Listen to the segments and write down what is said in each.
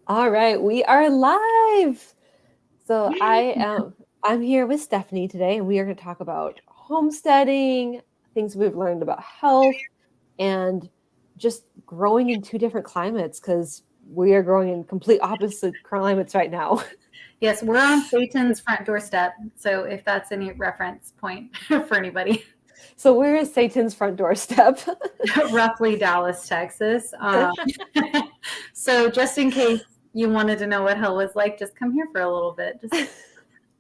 All right, we are live. So Yay. I'm here with Stephanie today, and we are going to talk about homesteading, things we've learned about health, and just growing in two different climates because we are growing in complete opposite climates right now. Yes, we're on Satan's front doorstep. So if that's any reference point for anybody, So where is Satan's front doorstep? roughly Dallas, Texas. So just in case you wanted to know what hell was like, just come here for a little bit.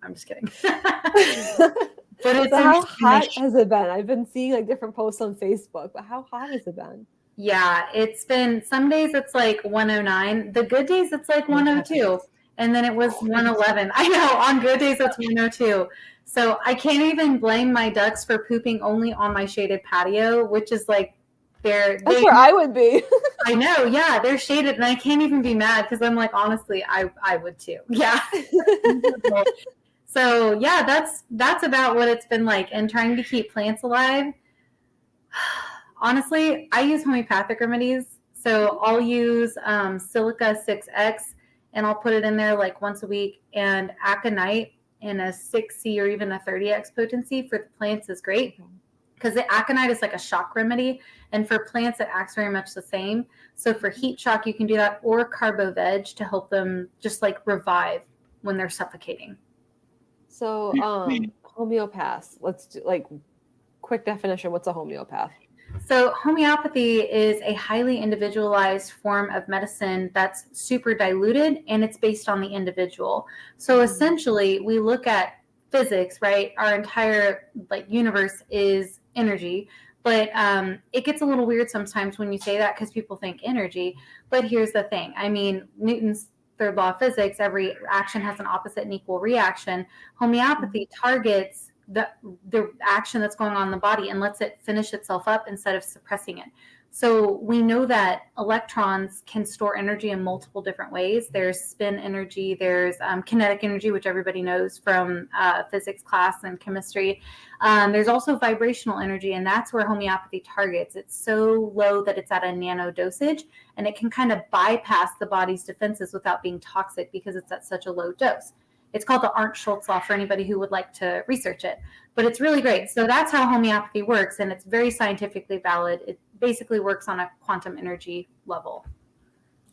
I'm just kidding. But it's So how interesting. hot has it been? I've been seeing like different posts on Facebook, but how hot has it been? Yeah, it's been some days it's like 109. The good days it's like Oh 102. heavens. And then it was 111. I know, on good days it's 102. So I can't even blame my ducks for pooping only on my shaded patio, which is like That's where I would be. I know, yeah, they're shaded and I can't even be mad because I'm like, honestly, I would too. Yeah. So yeah, that's about what it's been like. And trying to keep plants alive. Honestly, I use homeopathic remedies. So I'll use Silica 6X and I'll put it in there like once a week. And aconite in a 6C or even a 30X potency for the plants is great because the aconite is like a shock remedy. And for plants, it acts very much the same. So for heat shock, you can do that, or carbo veg to help them just like revive when they're suffocating. So homeopaths. Let's do like quick definition. What's a homeopath? So, homeopathy is a highly individualized form of medicine that's super diluted and it's based on the individual. So, essentially, we look at physics, right? Our entire like universe is energy, but it gets a little weird sometimes when you say that because people think energy. But here's the thing: I mean, Newton's third law of physics, every action has an opposite and equal reaction. Homeopathy targets the action that's going on in the body and lets it finish itself up instead of suppressing it. So we know that electrons can store energy in multiple different ways. There's spin energy, there's kinetic energy, which everybody knows from physics class and chemistry. There's also vibrational energy, and that's where homeopathy targets. It's so low that it's at a nano dosage, and it can kind of bypass the body's defenses without being toxic because it's at such a low dose. It's called the Arndt-Schultz law for anybody who would like to research it. But it's really great. So that's how homeopathy works, and it's very scientifically valid. It basically works on a quantum energy level.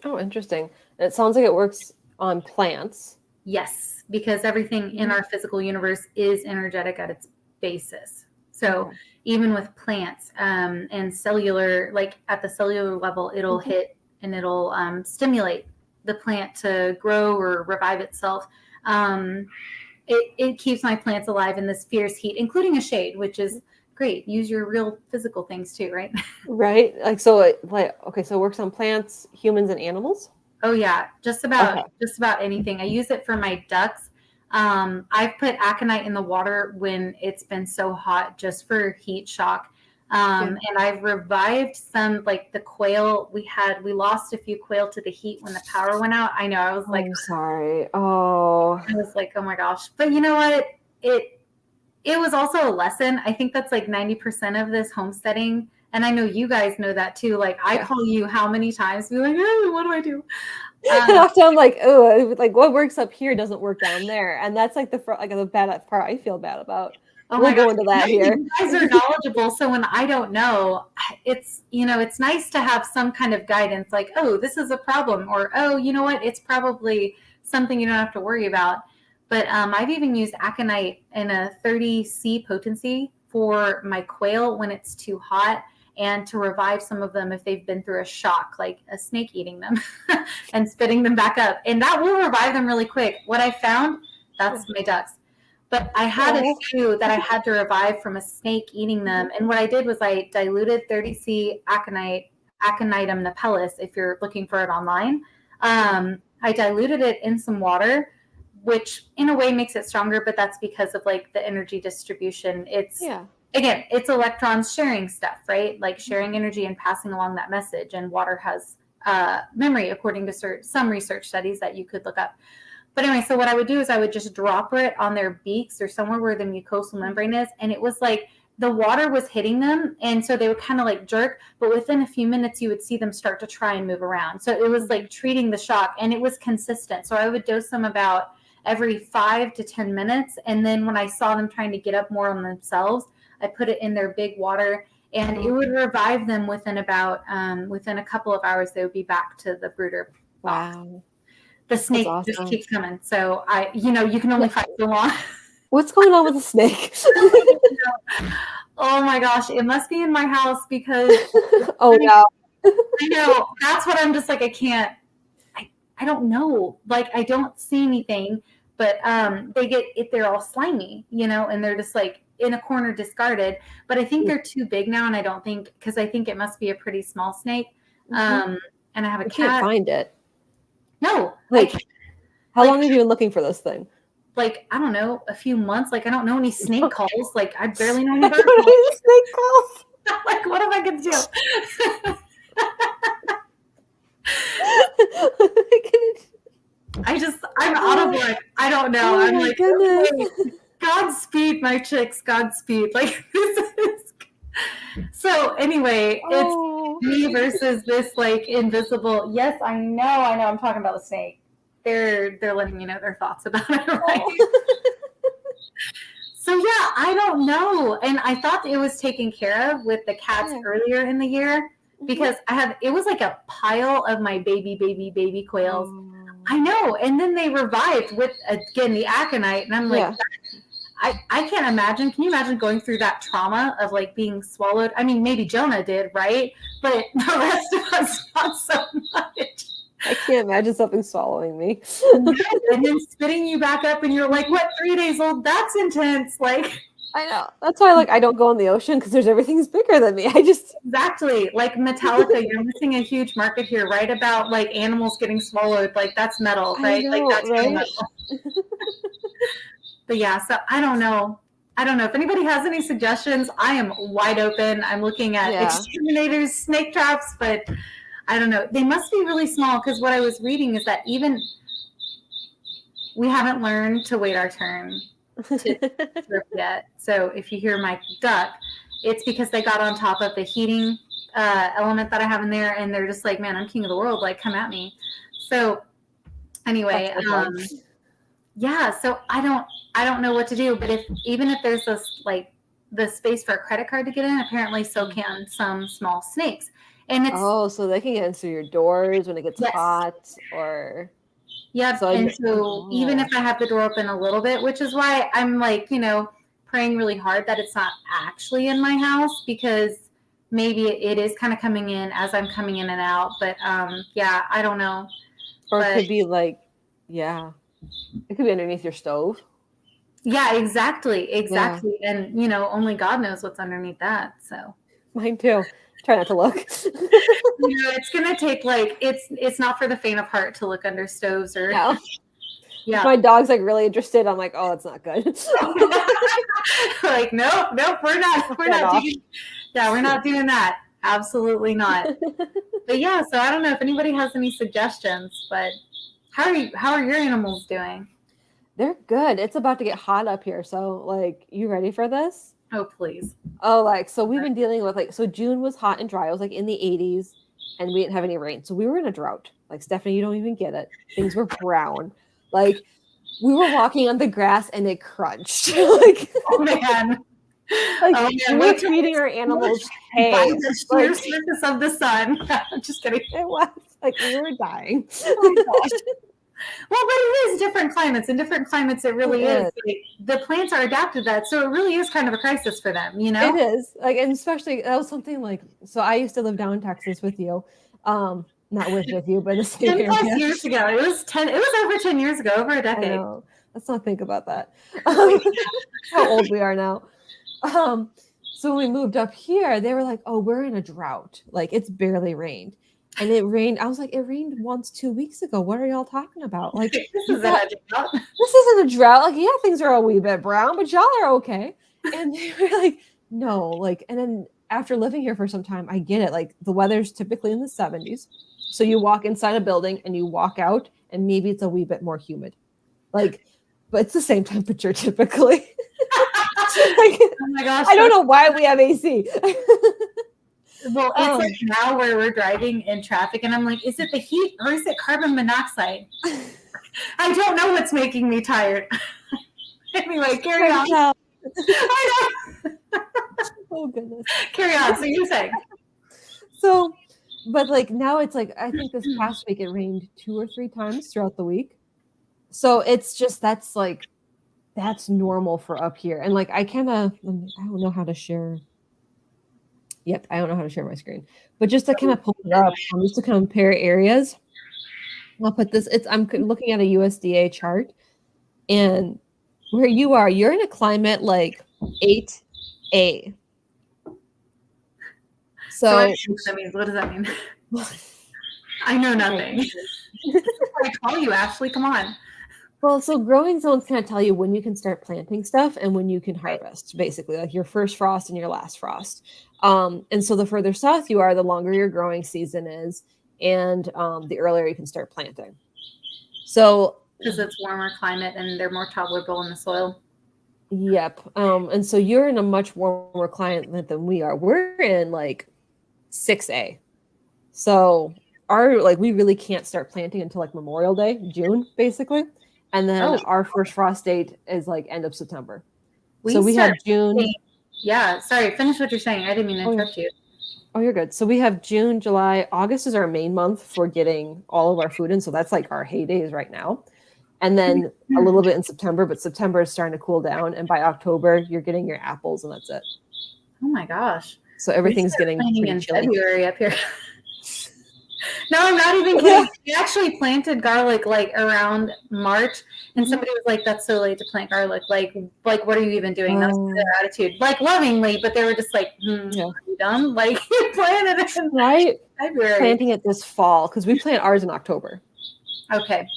Oh, interesting. And it sounds like it works on plants. Yes, because everything in our physical universe is energetic at its basis. So even with plants and cellular, like at the cellular level, it'll hit and it'll stimulate the plant to grow or revive itself. It keeps my plants alive in this fierce heat, including a shade, which is great. Use your real physical things too, right? Right? Like so okay, so it works on plants, humans, and animals? Oh yeah, just about anything. I use it for my ducks. I've put aconite in the water when it's been so hot just for heat shock. And I've revived some, like the quail we lost a few quail to the heat when the power went out. I know, I was like, I'm sorry. Oh. I was like, oh my gosh. But you know what? It was also a lesson. I think that's like 90% of this homesteading. And I know you guys know that too. Like I call you how many times, be like, oh, what do I do? And often I'm like, oh, like what works up here doesn't work down there. And that's like the bad part I feel bad about. Oh We'll my go gosh, into that here. you guys are knowledgeable. So when I don't know, it's, it's nice to have some kind of guidance like, oh, this is a problem, or, oh, you know what, it's probably something you don't have to worry about. But I've even used aconite in a 30C potency for my quail when it's too hot and to revive some of them if they've been through a shock, like a snake eating them and spitting them back up. And that will revive them really quick. What I found, that's my ducks. But I had a few that I had to revive from a snake eating them. And what I did was I diluted 30C aconite, Aconitum napellus, if you're looking for it online. I diluted it in some water, which in a way makes it stronger, but that's because of like the energy distribution. Again, it's electrons sharing stuff, right? Like sharing energy and passing along that message. And water has memory, according to some research studies that you could look up. But anyway, so what I would do is I would just drop it on their beaks or somewhere where the mucosal membrane is. And it was like the water was hitting them, and so they would kind of like jerk, but within a few minutes you would see them start to try and move around. So it was like treating the shock, and it was consistent. So I would dose them about every 5 to 10 minutes, and then when I saw them trying to get up more on themselves, I put it in their big water, and it would revive them within about within a couple of hours. They would be back to the brooder box. Wow. The snake just keeps coming. So you can only fight so long. What's going on with the snake? Oh my gosh, it must be in my house because oh no. I know. That's what I'm just like, I don't know. Like I don't see anything, but they're all slimy, and they're just like in a corner discarded. But I think they're too big now, and I don't think, because I think it must be a pretty small snake. And I have a cat. Can't find it. No. How long have you been looking for this thing? Like, I don't know, a few months. Like, I don't know any snake calls. Like, I barely know any bird calls. Snake calls. Like, what am I going to do? I'm out of luck. I don't know. I'm like, okay, Godspeed, my chicks, Godspeed. Like, this is. So anyway, it's me versus this like invisible. Yes, I know. I'm talking about the snake. They're letting me know their thoughts about it, right? So yeah, I don't know. And I thought it was taken care of with the cats earlier in the year, because it was like a pile of my baby quails. I know. And then they revived with, again, the aconite. And I'm like, I can't imagine. Can you imagine going through that trauma of like being swallowed? I mean, maybe Jonah did, right? But the rest of us, not so much. I can't imagine something swallowing me. And then spitting you back up, and you're like, what, 3 days old? That's intense. Like, I know. That's why I don't go in the ocean, because everything's bigger than me. Exactly. Like Metallica, you're missing a huge market here, right? About like animals getting swallowed. Like that's metal, right? Know, like that's right? metal. But yeah, so I don't know. If anybody has any suggestions, I am wide open. I'm looking at exterminators, snake traps, but I don't know. They must be really small, because what I was reading is that even we haven't learned to wait our turn to trip yet. So if you hear my duck, it's because they got on top of the heating element that I have in there, and they're just like, man, I'm king of the world. Like, come at me. So anyway, so I don't know what to do. But even if there's this like the space for a credit card to get in, apparently so can some small snakes. And it's so they can get into your doors when it gets hot, or so even if I have the door open a little bit, which is why I'm like, praying really hard that it's not actually in my house, because maybe it is kind of coming in as I'm coming in and out. But I don't know. Or it could be like, it could be underneath your stove. Yeah, exactly. And only God knows what's underneath that. So mine too. Try not to look. It's gonna take it's not for the faint of heart to look under stoves or. No. Yeah. If my dog's like really interested, I'm like, oh, that's not good. Like, nope, we're not doing. Yeah, we're not doing that. Absolutely not. But yeah, so I don't know if anybody has any suggestions, but how are your animals doing? They're good. It's about to get hot up here, so like, you ready for this? Oh, please. Oh, so we've been dealing with so June was hot and dry. It was like in the 80s, and we didn't have any rain. So we were in a drought. Like, Stephanie, you don't even get it. Things were brown. Like, we were walking on the grass and it crunched. Like, oh man. We were feeding our animals hay. The sheer surface of the sun. I'm just kidding. It was like we were dying. Oh my gosh. Well, but it is different climates. In different climates, it really is. Like, the plants are adapted to that, so it really is kind of a crisis for them, It is. Like, and especially, that was something like, so I used to live down in Texas with you. Not with you, but in the same 10 area. plus years ago. It was over 10 years ago, over a decade. I know. Let's not think about that. How old we are now. So when we moved up here, they were like, oh, we're in a drought. Like, it's barely rained. And it rained. I was like, it rained once 2 weeks ago. What are y'all talking about? Like, this isn't a drought. This isn't a drought. Like, yeah, things are a wee bit brown, but y'all are okay. And they were like, no. Like, and then after living here for some time, I get it. Like, the weather's typically in the 70s. So you walk inside a building and you walk out, and maybe it's a wee bit more humid. Like, but it's the same temperature typically. Like, Oh my gosh. I don't know why we have AC. Well, it's like now where we're driving in traffic, and I'm like, is it the heat or is it carbon monoxide? I don't know what's making me tired. Anyway, carry on. I know. Oh goodness. Carry on. So you're saying. So, but like now it's like, I think this past week it rained 2 or 3 times throughout the week. So it's just, that's normal for up here. And like, I don't know how to share. Yep, I don't know how to share my screen. But just to kind of pull it up, just to compare areas, I'll put this. I'm looking at a USDA chart, and where you are, you're in a climate like 8A. So what does that mean? I know nothing. I call you, Ashley. Come on. Well, so growing zones kind of tell you when you can start planting stuff and when you can harvest, basically, like your first frost and your last frost. And so the further south you are, the longer your growing season is, and the earlier you can start planting. So because it's warmer climate and they're more tolerable in the soil. Yep. And so you're in a much warmer climate than we are. We're in like 6A. So we really can't start planting until like Memorial Day, June, basically. And then our first frost date is like end of September. So we have June. Yeah, sorry, finish what you're saying. I didn't mean to interrupt you. Oh, you're good. So we have June, July, August is our main month for getting all of our food in. So that's like our heydays right now. And then a little bit in September, but September is starting to cool down. And by October, you're getting your apples, and that's it. Oh my gosh. So everything's getting pretty chilly. February up here. No, I'm not even kidding. We actually planted garlic like around March, and somebody was like, "That's so late to plant garlic. Like, what are you even doing?" That was their attitude, like lovingly, but they were just like, "Are you dumb? Like, you planted it in February." Planting it this fall because we plant ours in October. Okay.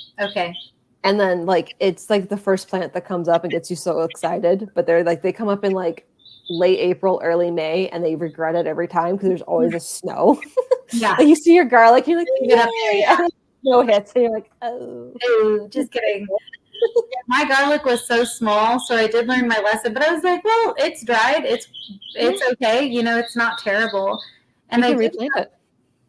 And then like it's like the first plant that comes up and gets you so excited, but they come up in like late April, early May, and they regret it every time because there's always a snow. Yeah. Like you see your garlic, you're like, yay! And then snow hits, and you're like, oh, just kidding. My garlic was so small, so I did learn my lesson. But I was like, well, it's dried. It's okay. You know, it's not terrible. And I replant it.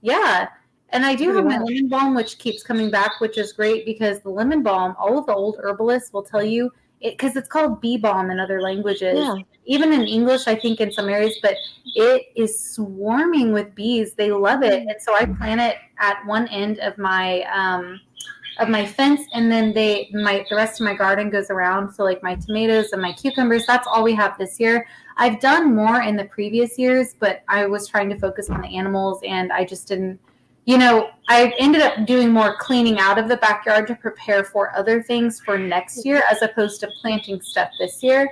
Yeah. And I do have my lemon balm, which keeps coming back, which is great because the lemon balm, all of the old herbalists will tell you because it's called bee balm in other languages. Yeah. Even in English, I think in some areas, but it is swarming with bees. They love it. And so I plant it at one end of my fence, and then the rest of my garden goes around. So like my tomatoes and my cucumbers, that's all we have this year. I've done more in the previous years, but I was trying to focus on the animals, and I just didn't. You know, I ended up doing more cleaning out of the backyard to prepare for other things for next year as opposed to planting stuff this year.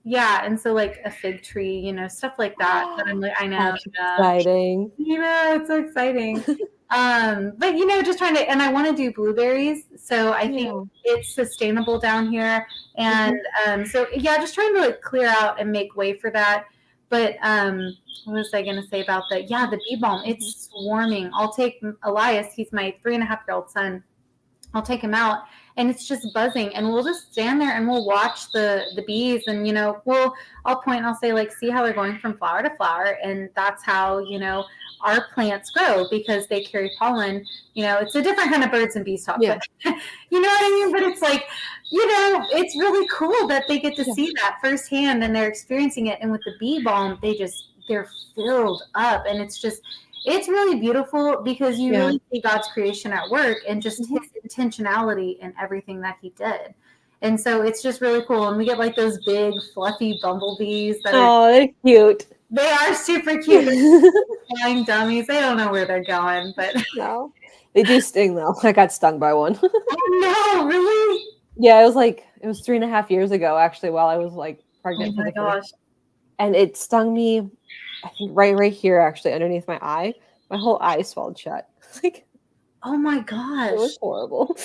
Yeah, and so like a fig tree, you know, stuff like that. But I'm like, I know. That's exciting. You know, it's so exciting. But you know, just trying to, and I want to do blueberries. So I think it's sustainable down here. And so yeah, just trying to like clear out and make way for that. But what was I going to say about that? Yeah, the bee balm, it's swarming. I'll take Elias, he's my 3.5-year-old son. I'll take him out, and it's just buzzing, and we'll just stand there and we'll watch the bees, and you know, I'll point and I'll say, like, see how they're going from flower to flower, and that's how, you know, our plants grow because they carry pollen. You know, it's a different kind of birds and bees talk, but you know what I mean? But it's like, you know, it's really cool that they get to see that firsthand and they're experiencing it. And with the bee balm, they're filled up, and it's really beautiful because you really see God's creation at work and just his intentionality in everything that he did. And so it's just really cool. And we get like those big fluffy bumblebees they're cute. They are super cute. Flying dummies. They don't know where they're going, but no, they do sting though. I got stung by one. Oh no, really? Yeah, it was 3.5 years ago actually, while I was like pregnant. Oh my gosh. And it stung me, I think right here actually underneath my eye. My whole eye swelled shut. Like, oh my gosh, it was horrible.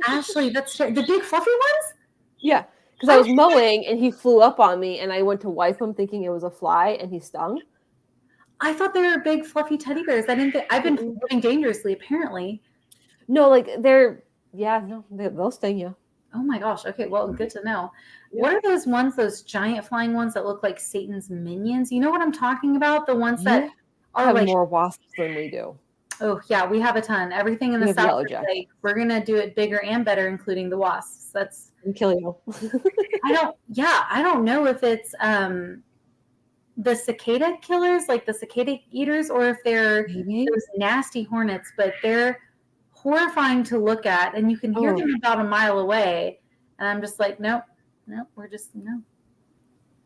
Ashley, that's the big fluffy ones. Yeah. Because I was mowing and he flew up on me and I went to wipe him thinking it was a fly and he stung. I thought they were big fluffy teddy bears. I've been living dangerously apparently. No, like they'll sting you. Oh my gosh. Okay. Well, good to know. Yeah. What are those ones, those giant flying ones that look like Satan's minions? You know what I'm talking about? The ones that You are have like, more wasps than we do. oh, yeah, we have a ton. Everything in We the have South yellow is like, jackets we're going to do it bigger and better, including the wasps. That's, and kill you. I don't know if it's the cicada killers, like the cicada eaters, or if they're Maybe. those nasty hornets, but they're horrifying to look at, and you can hear Oh them about a mile away. And I'm just like, nope, nope, we're just, no.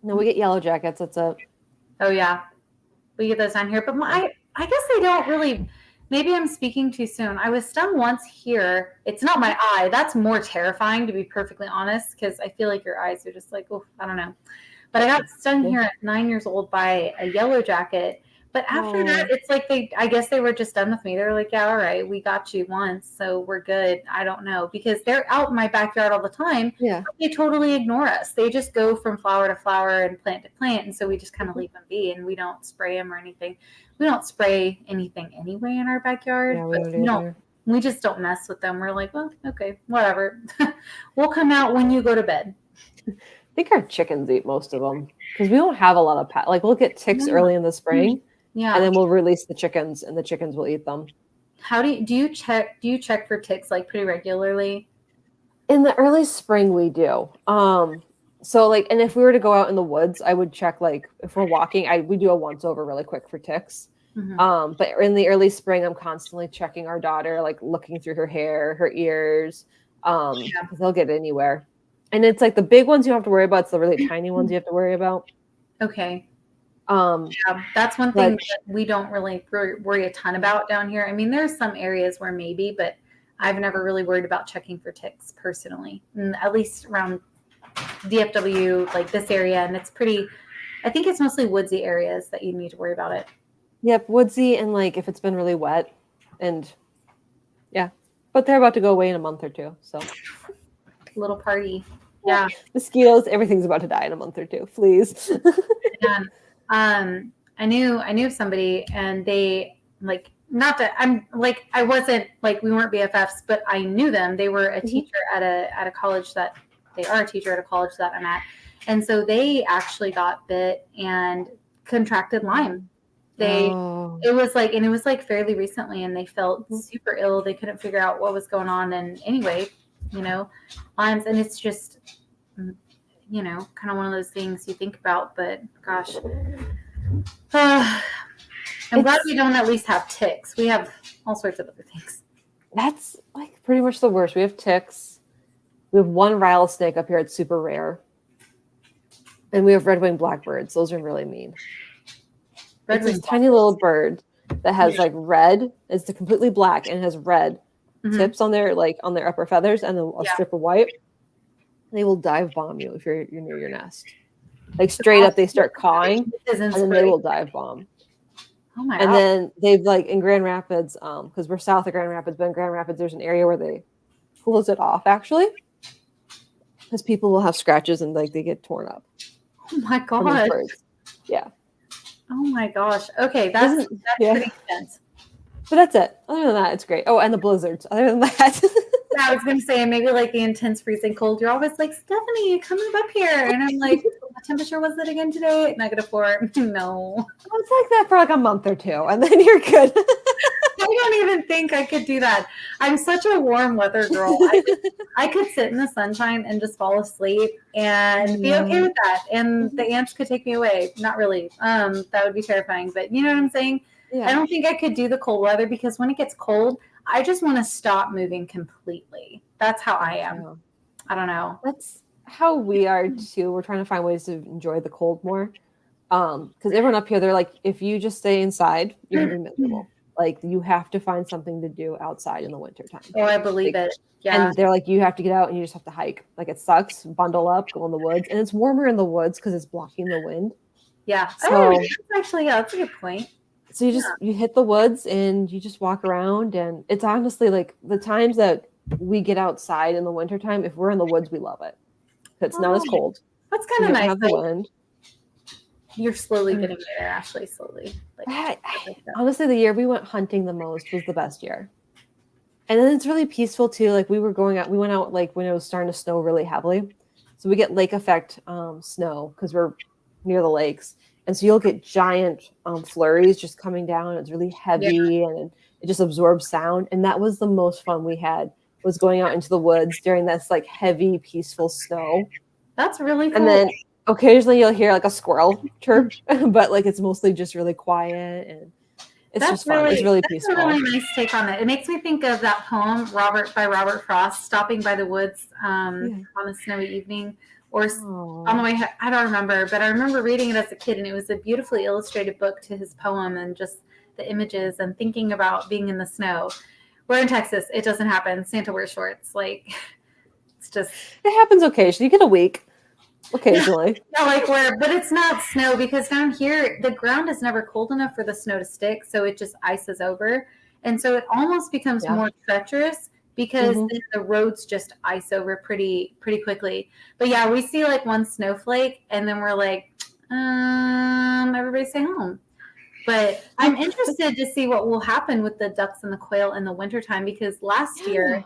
no, we get yellow jackets. That's it. Oh, yeah, we get those down here. But I guess they don't really, maybe I'm speaking too soon. I was stung once here. It's not my eye. That's more terrifying, to be perfectly honest, because I feel like your eyes are just like, oh, I don't know. But I got stung here at 9 years old by a yellow jacket. But after that, it's like I guess they were just done with me. They were like, yeah, all right, we got you once, so we're good. I don't know, because they're out in my backyard all the time. Yeah. They totally ignore us. They just go from flower to flower and plant to plant. And so we just kind of leave them be, and we don't spray them or anything. We don't spray anything anyway in our backyard. Yeah, we don't either. We just don't mess with them. We're like, well, okay, whatever. We'll come out when you go to bed. I think our chickens eat most of them because we don't have a lot of pets. Like we'll get ticks early in the spring, Yeah. and then we'll release the chickens, and the chickens will eat them. How do you check for ticks like pretty regularly? In the early spring, we do. So like, and if we were to go out in the woods, I would check like if we're walking, we do a once over really quick for ticks. Mm-hmm. But in the early spring, I'm constantly checking our daughter, like looking through her hair, her ears, because they'll get anywhere. And it's like the big ones you don't have to worry about. It's the really tiny ones you have to worry about. Okay. Yeah, that's one thing that we don't really worry a ton about down here. I mean, there's some areas where maybe, but I've never really worried about checking for ticks personally, at least around DFW, like this area. And it's pretty, I think it's mostly woodsy areas that you need to worry about it. Yep, woodsy, and like if it's been really wet, and yeah, but they're about to go away in a month or two, so little party. Yeah, mosquitoes, everything's about to die in a month or two. Fleas. I knew somebody, and they like, not that I'm like, I wasn't like, we weren't BFFs, but I knew them. They were a teacher at a college that they are a teacher at a college that I'm at, and so they actually got bit and contracted Lyme. It was like fairly recently, and they felt super ill. They couldn't figure out what was going on, and anyway, Lyme's, and it's just, kind of one of those things you think about. But gosh, I'm glad we don't at least have ticks. We have all sorts of other things. That's like pretty much the worst. We have ticks. We have one rattlesnake up here. It's super rare. And we have red-winged blackbirds. Those are really mean. It's this tiny little bird that has like red. It's completely black and has red tips on their upper feathers, and then a strip of white. They will dive bomb you if you're near your nest. Like straight up, they start cawing, and then they will dive bomb. Oh my God. God. Then they've like in Grand Rapids, because we're south of Grand Rapids, but in Grand Rapids, there's an area where they close it off actually, because people will have scratches and like they get torn up. Oh my God. Yeah. Oh my gosh. Okay, that's pretty intense. But that's it. Other than that, it's great. Oh, and the blizzards. Other than that. Yeah, I was going to say, maybe like the intense freezing cold. You're always like, Stephanie, come up here. And I'm like, what temperature was it again today? -4. No. It's like that for like a month or two, and then you're good. I don't even think I could do that. I'm such a warm weather girl. I could sit in the sunshine and just fall asleep and be okay with that. And the ants could take me away. Not really. That would be terrifying. But you know what I'm saying? Yeah. I don't think I could do the cold weather, because when it gets cold, I just want to stop moving completely. That's how I am. I don't know. That's how we are too. We're trying to find ways to enjoy the cold more. Because everyone up here, they're like, if you just stay inside, you're gonna be miserable. Like you have to find something to do outside in the wintertime. Oh, I believe it. Yeah. And they're like, you have to get out and you just have to hike. Like it sucks. Bundle up, go in the woods, and it's warmer in the woods because it's blocking the wind. Yeah. So that's a good point. So you hit the woods and you just walk around, and it's honestly like the times that we get outside in the wintertime, if we're in the woods, we love it. It's not as cold. That's kind of nice. Have the wind. You're slowly getting there, Ashley, slowly. Honestly, the year we went hunting the most was the best year. And then it's really peaceful too. Like we went out like when it was starting to snow really heavily. So we get lake effect snow because we're near the lakes. And so you'll get giant flurries just coming down. It's really Yeah, heavy and it just absorbs sound. And that was the most fun we had, was going out into the woods during this like heavy, peaceful snow. that's really And cool. then occasionally you'll hear like a squirrel chirp, but like it's mostly just really quiet and it's just fun. It's really That's a peaceful. really nice take on it. It makes me think of that poem by Robert Frost, "Stopping by the Woods Yeah. on a Snowy Evening," or on the Oh. way. I don't remember, but I remember reading it as a kid, and it was a beautifully illustrated book to his poem, and just the images and thinking about being in the snow. We're in Texas; it doesn't happen. Santa wears shorts. Like it's just It happens occasionally. You get a week occasionally. yeah, like where, but it's not snow because down here the ground is never cold enough for the snow to stick, so it just ices over, and so it almost becomes Yeah. more treacherous because Mhm. then the roads just ice over pretty quickly. But yeah, we see like one snowflake, and then we're like, everybody stay home. But I'm interested to see what will happen with the ducks and the quail in the wintertime because last year Yeah.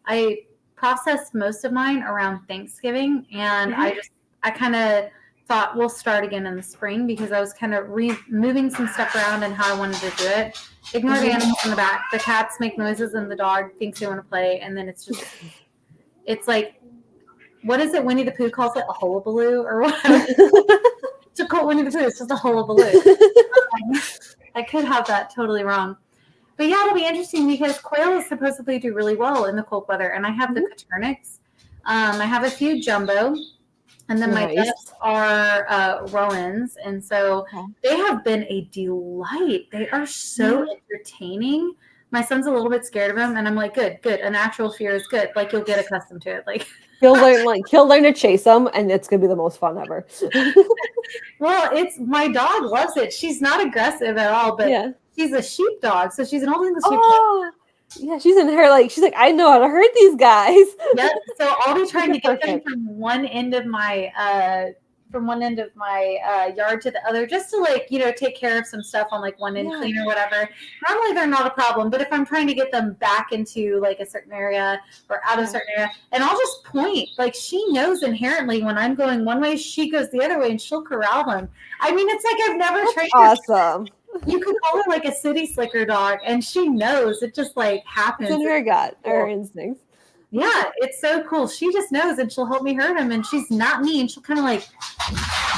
I processed most of mine around Thanksgiving, and Mhm. I kind of thought we'll start again in the spring because I was kind of moving some stuff around and how I wanted to do it. Ignore the Mhm. animals in the back. The cats make noises and the dog thinks they want to play, and then it's like, what is it? Winnie the Pooh calls it a hullabaloo or what? To call Winnie the Pooh, it's just a hullabaloo. I could have that totally wrong. But yeah, it'll be interesting because quail supposedly do really well in the cold weather. And I have the Mhm. Coturnix. I have a few jumbo. And then my Nice. ducks are Rowans. And so Okay. they have been a delight. They are so Yeah. entertaining. My son's a little bit scared of them. And I'm like, good, good. A natural fear is good. Like, you'll get accustomed to it. Like, He'll learn to chase them, and it's gonna be the most fun ever. well, it's my dog loves it. She's not aggressive at all, but Yeah. she's a sheepdog. So she's an old English sheepdog. Oh. Yeah, she's in her like she's like, I know how to hurt these guys. Yep. So I'll be trying to Like get them perfect. from one end of my yard to the other, just to like take care of some stuff on like one end, Yeah. clean or whatever. Normally they're not a problem, but if I'm trying to get them back into like a certain area or out of a Yeah. certain area, and I'll just point. Like she knows inherently when I'm going one way, she goes the other way, and she'll corral them. I mean, it's like I've never That's trained her. awesome. You could call her like a city slicker dog, and she knows. It just like It's happens. in her gut, her Cool. instincts. Yeah, it's so cool. She just knows and she'll help me hurt him, and she's not mean. She'll kind of like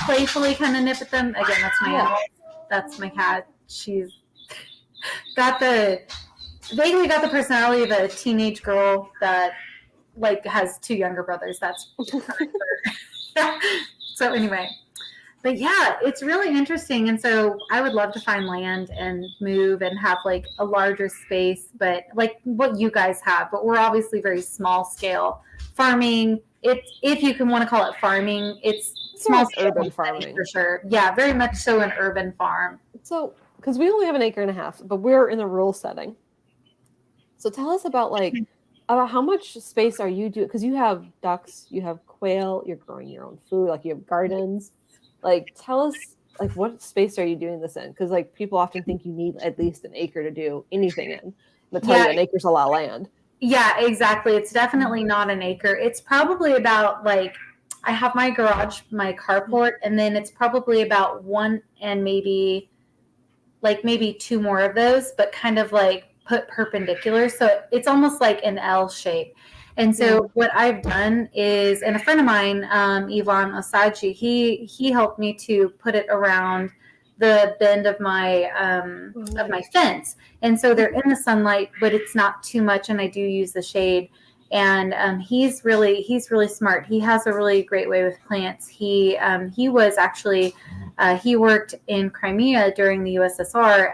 playfully kind of nip at them. Again, that's my animal. That's my cat. She's got the vaguely got the personality of a teenage girl that like has two younger brothers. That's so anyway. But yeah, it's really interesting. And so I would love to find land and move and have like a larger space, but like what you guys have. But we're obviously very small scale farming. It's, if you can want to call it farming, it's Yeah, small it's scale urban homesteading farming. for sure. Yeah, very much so an urban farm. So, because we only have an acre and a half, but we're in a rural setting. So tell us about how much space are you doing? Because you have ducks, you have quail, you're growing your own food, like you have gardens. Like, tell us, like, what space are you doing this in? Because like people often think you need at least an acre to do anything in. I'll tell Yeah, you, an acre's a lot of land. yeah, exactly. It's definitely not an acre. It's probably about like I have my garage, my carport, and then it's probably about one and maybe two more of those, but kind of like put perpendicular. So it's almost like an L shape. And Yeah. so what I've done is, and a friend of mine, Ivan Osaji, he helped me to put it around the bend of Oh, my nice. fence. And so they're in the sunlight, but it's not too much, and I do use the shade. And he's really smart. He has a really great way with plants. He was actually he worked in Crimea during the USSR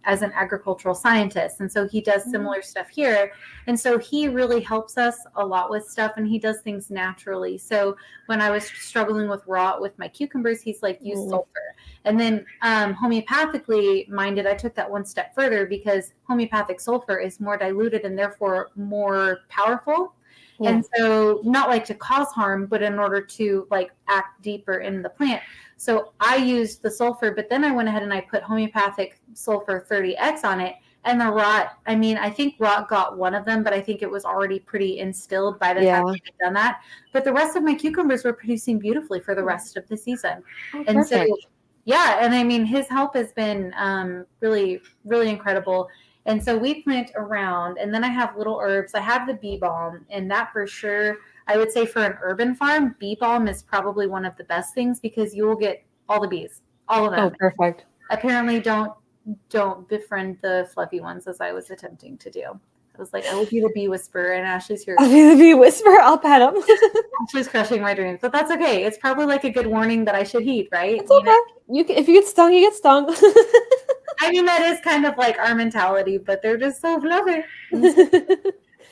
as an agricultural scientist, and so he does Mhm. similar stuff here. And so he really helps us a lot with stuff, and he does things naturally. So when I was struggling with rot with my cucumbers, he's like, use Mm. sulfur. And then homeopathically minded, I took that one step further because homeopathic sulfur is more diluted and therefore more powerful. Yeah. And so not like to cause harm, but in order to like act deeper in the plant. So I used the sulfur, but then I went ahead and I put homeopathic sulfur 30X on it. And the rot, I mean, I think rot got one of them, but I think it was already pretty instilled by the time Yeah. we had done that. But the rest of my cucumbers were producing beautifully for the rest of the season. Oh, And so, perfect. yeah, and I mean, his help has been really, really incredible. And so we plant around, and then I have little herbs. I have the bee balm, and that for sure, I would say for an urban farm, bee balm is probably one of the best things because you will get all the bees, all of Oh, them. perfect. Apparently, don't befriend the fluffy ones as I was attempting to do. I was like, I will be the bee whisperer, and Ashley's here. I'll be the bee whisperer. I'll pet him. Ashley's crushing my dreams, but that's okay. It's probably like a good warning that I should heed, right? It's okay. If you get stung, you get stung. I mean, that is kind of like our mentality, but they're just so fluffy.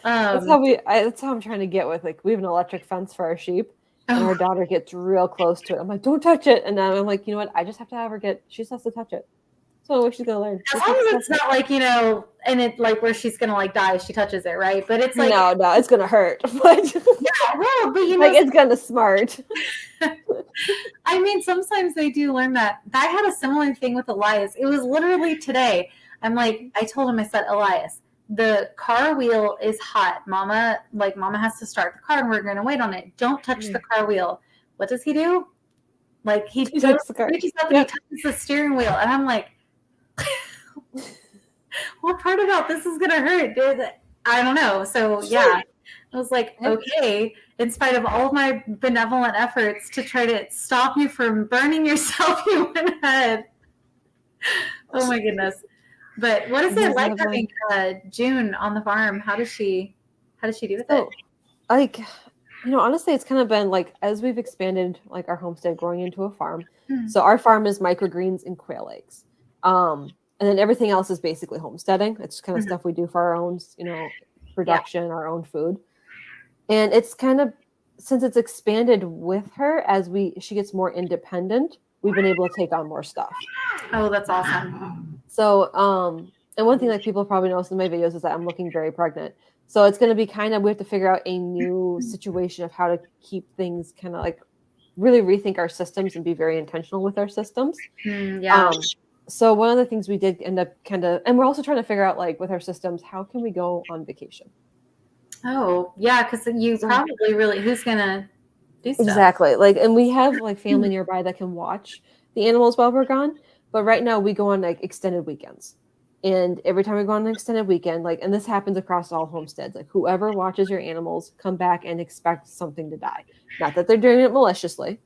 That's how I'm trying to get with, like, we have an electric fence for our sheep, and our daughter gets real close to it. I'm like, don't touch it. And then I'm like, you know what? I just have to have her she just has to touch it. So she's gonna learn. As long as it's not like, and it like where she's gonna like die if she touches it, right? But it's like no, it's gonna hurt. But yeah, well, but like it's gonna smart. I mean, sometimes they do learn that. I had a similar thing with Elias. It was literally today. I'm like, I told him, I said, Elias, the car wheel is hot. Mama has to start the car and we're gonna wait on it. Don't touch the car wheel. What does he do? Like he touches the car. He touches the steering wheel. And I'm like, what part about this is gonna hurt? I don't know. So yeah, I was like, okay, in spite of all of my benevolent efforts to try to stop you from burning yourself, you went ahead. Oh my goodness. But what is it like having June on the farm? How does she do with it? Like, honestly, it's kind of been like, as we've expanded like our homestead growing into a farm. So our farm is microgreens and quail eggs. And then everything else is basically homesteading. It's kind of stuff we do for our own, production, our own food. And it's kind of, since it's expanded with her as she gets more independent, we've been able to take on more stuff. Oh, that's awesome. So, and one thing that people probably notice in my videos is that I'm looking very pregnant. So it's going to be we have to figure out a new situation of how to keep things kind of like really rethink our systems and be very intentional with our systems. So one of the things we did end up and we're also trying to figure out, like, with our systems, how can we go on vacation? Oh, yeah, because you probably really, who's going to do stuff? Exactly. Like, and we have like family nearby that can watch the animals while we're gone. But right now we go on like extended weekends. And every time we go on an extended weekend, like, and this happens across all homesteads, like whoever watches your animals come back and expect something to die. Not that they're doing it maliciously.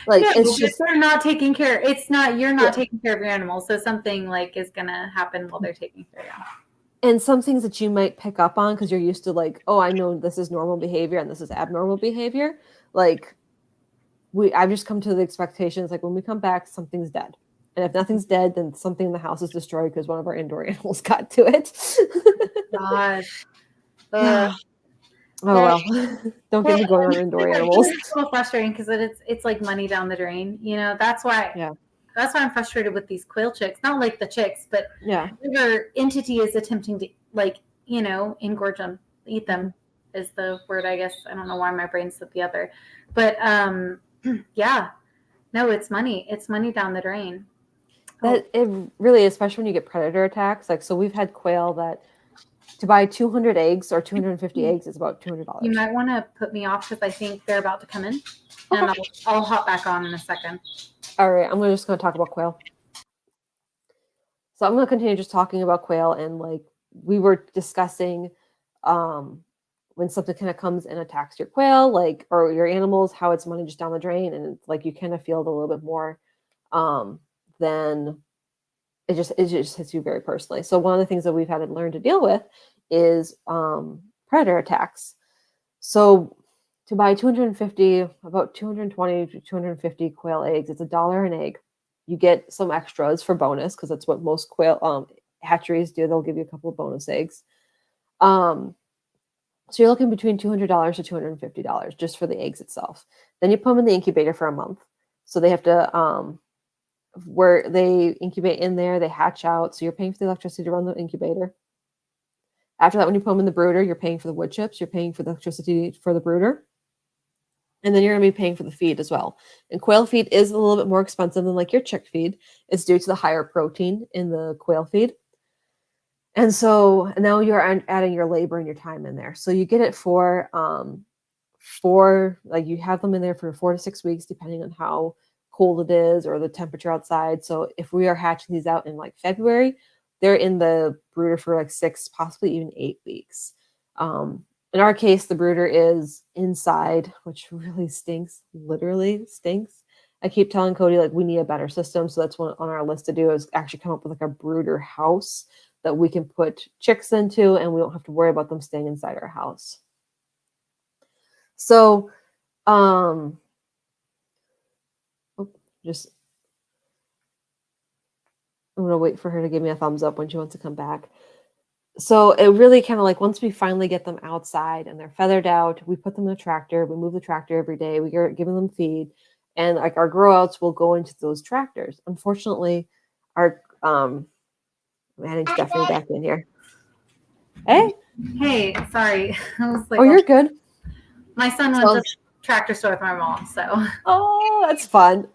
Like, it's just they're not taking care. It's not, you're not taking care of your animals. So something like is going to happen while they're taking care of you. And some things that you might pick up on because you're used to, like, oh, I know this is normal behavior and this is abnormal behavior. Like, I've just come to the expectations, like, when we come back, something's dead. And if nothing's dead, then something in the house is destroyed because one of our indoor animals got to it. Gosh. Oh, well. Don't get me going on indoor animals. It's so frustrating because it's like money down the drain. That's why I'm frustrated with these quail chicks. Not like the chicks, but whatever entity is attempting to, like, engorge them, eat them is the word, I guess. I don't know why my brain said the other. But yeah. No, it's money. It's money down the drain. It really, especially when you get predator attacks. Like, so we've had quail that to buy 200 eggs or 250 eggs is about $200. You might want to put me off because I think they're about to come in. And I'll hop back on in a second. All right. I'm just going to talk about quail. So I'm going to continue just talking about quail. And like we were discussing when something kind of comes and attacks your quail, like, or your animals, how it's money just down the drain. And it's like you kind of feel it a little bit more then it just hits you very personally. So one of the things that we've had to learn to deal with is predator attacks. So to buy about 220 to 250 quail eggs, it's $1 an egg. You get some extras for bonus because that's what most quail hatcheries do. They'll give you a couple of bonus eggs. So you're looking between $200 to $250 just for the eggs itself. Then you put them in the incubator for a month. So they have to where they incubate in there, they hatch out. So you're paying for the electricity to run the incubator. After that, when you put them in the brooder, you're paying for the wood chips, you're paying for the electricity for the brooder. And then you're going to be paying for the feed as well. And quail feed is a little bit more expensive than like your chick feed. It's due to the higher protein in the quail feed. And so now you're adding your labor and your time in there. So you get it for like, you have them in there for 4 to 6 weeks, depending on how cold it is or the temperature outside. So if we are hatching these out in like February, they're in the brooder for like 6, possibly even 8 weeks. In our case, the brooder is inside, which really stinks, literally stinks. I keep telling Cody, like, we need a better system. So that's one on our list to do, is actually come up with like a brooder house that we can put chicks into, and we don't have to worry about them staying inside our house. So, just, I'm going to wait for her to give me a thumbs up when she wants to come back. So it really kind of like, once we finally get them outside and they're feathered out, we put them in the tractor, we move the tractor every day, we are giving them feed, and like our grow outs will go into those tractors. Unfortunately, our, Manning's definitely back in here. Hey. Hey, sorry. I was like, oh, you're good. My son went to the tractor store with my mom, so. Oh, that's fun.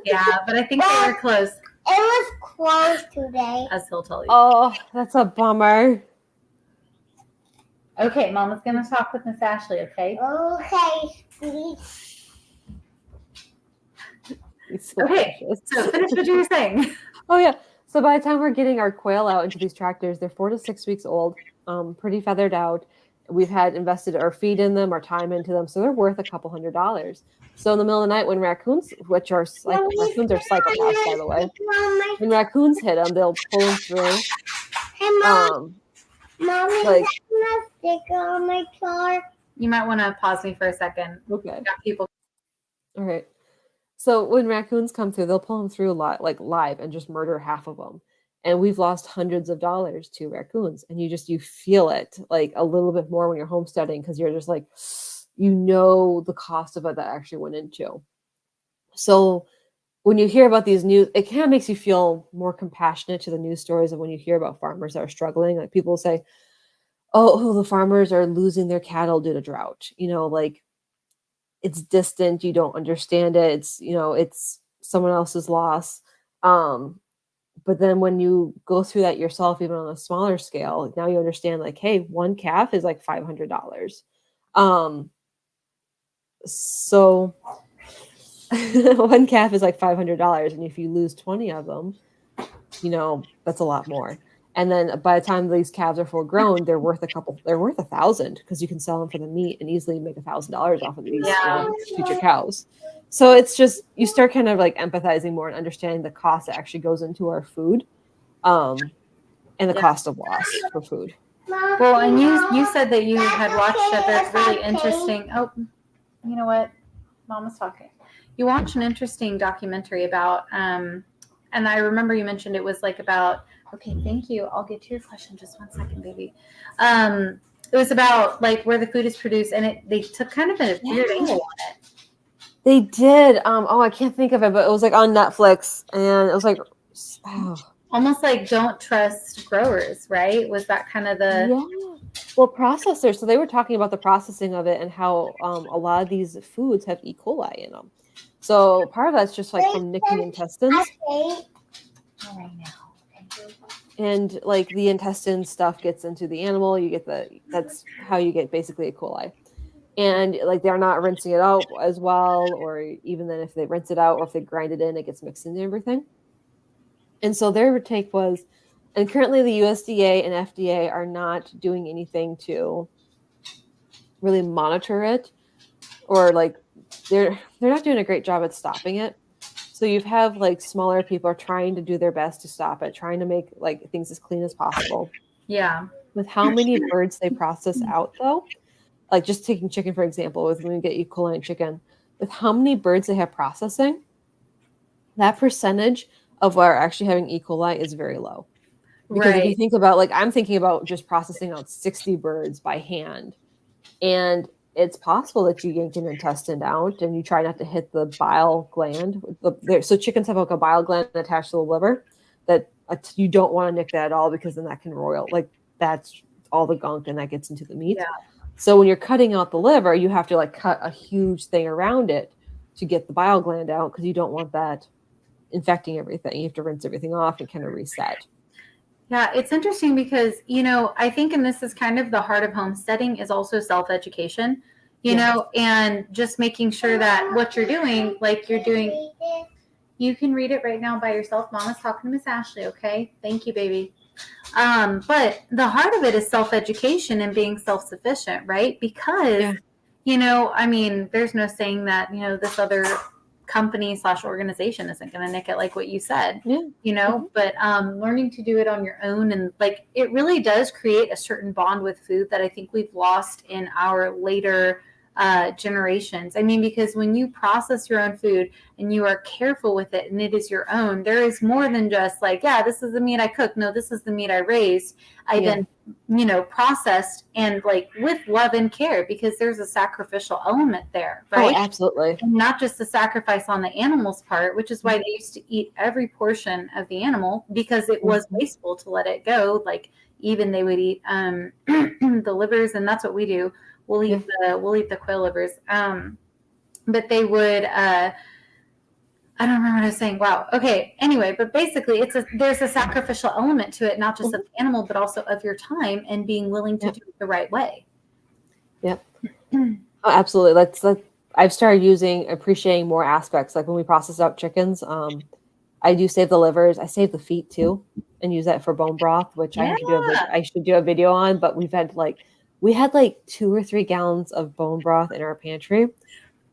Yeah, but I think they were closed. It was closed today. As he'll tell you. Oh, that's a bummer. Okay, Mama's going to talk with Miss Ashley, okay? Okay, please. Okay, so finish what you were saying. Oh, yeah. So by the time we're getting our quail out into these tractors, they're 4 to 6 weeks old, pretty feathered out. We've had invested our feed in them, our time into them, so they're worth a couple $100s. So in the middle of the night, when raccoons, which are raccoons are psychopaths, by the way, when raccoons hit them, they'll pull them through. Hey, Mom. Mommy, like, a sticker on my car. You might want to pause me for a second. Okay. Got people. All right. So when raccoons come through, they'll pull them through a lot, like live, and just murder half of them. And we've lost hundreds of dollars to raccoons. And you feel it like a little bit more when you're homesteading, because you're just like, the cost of it that actually went into. So when you hear about these news, it kind of makes you feel more compassionate to the news stories of when you hear about farmers that are struggling. Like, people say, oh, the farmers are losing their cattle due to drought. Like, it's distant. You don't understand it. It's someone else's loss. But then when you go through that yourself, even on a smaller scale, now you understand, like, hey, one calf is like $500. So one calf is like $500. And if you lose 20 of them, that's a lot more. And then by the time these calves are full grown, they're worth $1,000, because you can sell them for the meat and easily make $1,000 off of these future cows. So it's just, you start kind of like empathizing more and understanding the cost that actually goes into our food, and the cost of loss for food. Well, and you said that you had watched a really interesting. Oh, you know what? Mom was talking. You watched an interesting documentary about, and I remember you mentioned it was like about. Okay, thank you. I'll get to your question just one second, baby. It was about like where the food is produced, and they took kind of a weird angle on it. They did. I can't think of it, but it was like on Netflix, and it was like, almost like don't trust growers, right? Was that kind of the processors? So they were talking about the processing of it and how a lot of these foods have E. coli in them. So part of that's just like from nicking intestines. All right now. And like the intestine stuff gets into the animal, that's how you get basically E. coli. And like, they're not rinsing it out as well, or even then if they rinse it out or if they grind it in, it gets mixed into everything. And so their take was, and currently the USDA and FDA are not doing anything to really monitor it, or like they're not doing a great job at stopping it. So you have like smaller people are trying to do their best to stop it, trying to make like things as clean as possible. Yeah. With how many birds they process out, though, like just taking chicken, for example, when we get E. coli in chicken, with how many birds they have processing, that percentage of what are actually having E. coli is very low. Because if you think about, like, I'm thinking about just processing out 60 birds by hand, and it's possible that you yank an intestine out and you try not to hit the bile gland. So chickens have like a bile gland attached to the liver that you don't want to nick that at all, because then that can roil, like, that's all the gunk and that gets into the meat. Yeah. So when you're cutting out the liver, you have to like cut a huge thing around it to get the bile gland out, because you don't want that infecting everything. You have to rinse everything off and kind of reset. Yeah, it's interesting because, I think, and this is kind of the heart of homesteading, is also self-education, Yes. and just making sure that what you're doing, like you're doing, you can read it right now by yourself. Mama's talking to Miss Ashley, okay? Thank you, baby. But the heart of it is self-education and being self-sufficient, right? Because, Yeah. I mean, there's no saying that, this other company / organization isn't going to nick it, like what you said, Yeah. Mhm. but learning to do it on your own, and like, it really does create a certain bond with food that I think we've lost in our later generations. I mean, because when you process your own food and you are careful with it and it is your own, there is more than just like, yeah, this is the meat I cooked. No, this is the meat I raised. I Yeah. then, processed, and like with love and care, because there's a sacrificial element there, Oh, right? absolutely. And not just the sacrifice on the animal's part, which is why they used to eat every portion of the animal, because it was Mhm. wasteful to let it go. Like, even they would eat the livers, and that's what we do. Yeah. We'll eat the quail livers. But they would I don't remember what I was saying. Wow. Okay. Anyway, but basically, there's a sacrificial element to it, not just of Mhm. the animal, but also of your time and being willing to Yep. do it the right way. Yep. Oh, absolutely. I've started appreciating more aspects. Like when we process out chickens, I do save the livers. I save the feet too, and use that for bone broth, which Yeah. I should do a video on. But we had like 2 or 3 gallons of bone broth in our pantry,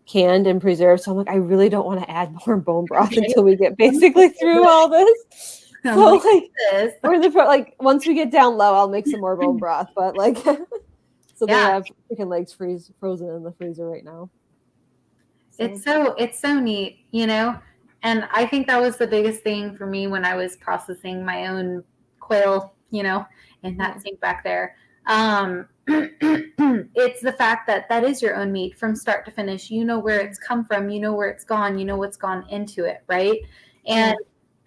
canned and preserved. So I'm like, I really don't want to add more bone broth until we get basically through all this. I'm So like like this. like once we get down low, I'll make some more bone broth. But like, so they Yeah. have chicken legs frozen in the freezer right now. So It's so neat, And I think that was the biggest thing for me when I was processing my own quail, in yeah, that sink back there. It's the fact that that is your own meat from start to finish. You know where it's come from, you know where it's gone, you know what's gone into it, right? And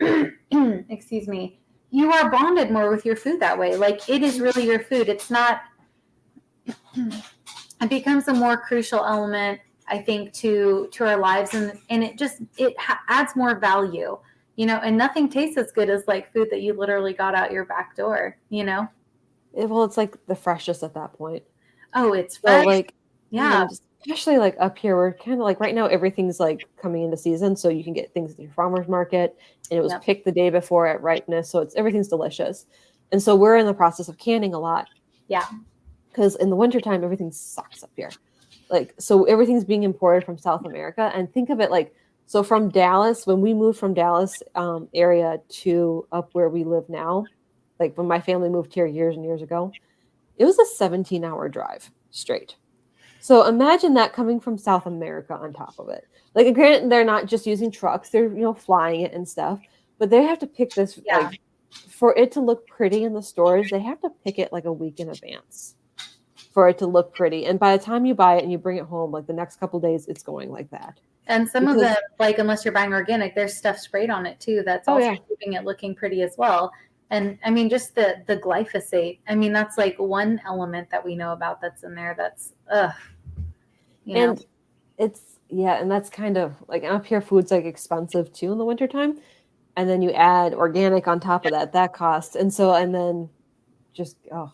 yeah, excuse me, you are bonded more with your food that way. Like, it is really your food. It's not it becomes a more crucial element, I think, to our lives, and adds more value, and nothing tastes as good as like food that you literally got out your back door. Well, it's like the freshest at that point. Oh, it's So fresh. like, and Yeah. then especially like up here, we're kind of like right now everything's like coming into season, so you can get things at your farmer's market, and it was Yep. picked the day before at ripeness, so everything's delicious. And so we're in the process of canning a lot Yeah. because in the wintertime everything sucks up here. Like, so everything's being imported from South America, and think of it like, so from Dallas, when we moved from Dallas area to up where we live now, like when my family moved here years and years ago, it was a 17-hour drive straight. So imagine that coming from South America on top of it. Like, granted, they're not just using trucks, they're, flying it and stuff, but they have to pick this, Yeah. like, for it to look pretty in the stores, they have to pick it like a week in advance for it to look pretty. And by the time you buy it and you bring it home, like the next couple days, it's going like that. And some of them, Because, like, unless you're buying organic, there's stuff sprayed on it too that's oh, also yeah. keeping it looking pretty as well. And I mean, just the glyphosate. I mean, that's like one element that we know about that's in there. That's you know. And yeah, and that's kind of like up here, food's like expensive too in the wintertime. And then you add organic on top of that costs. And then just, oh,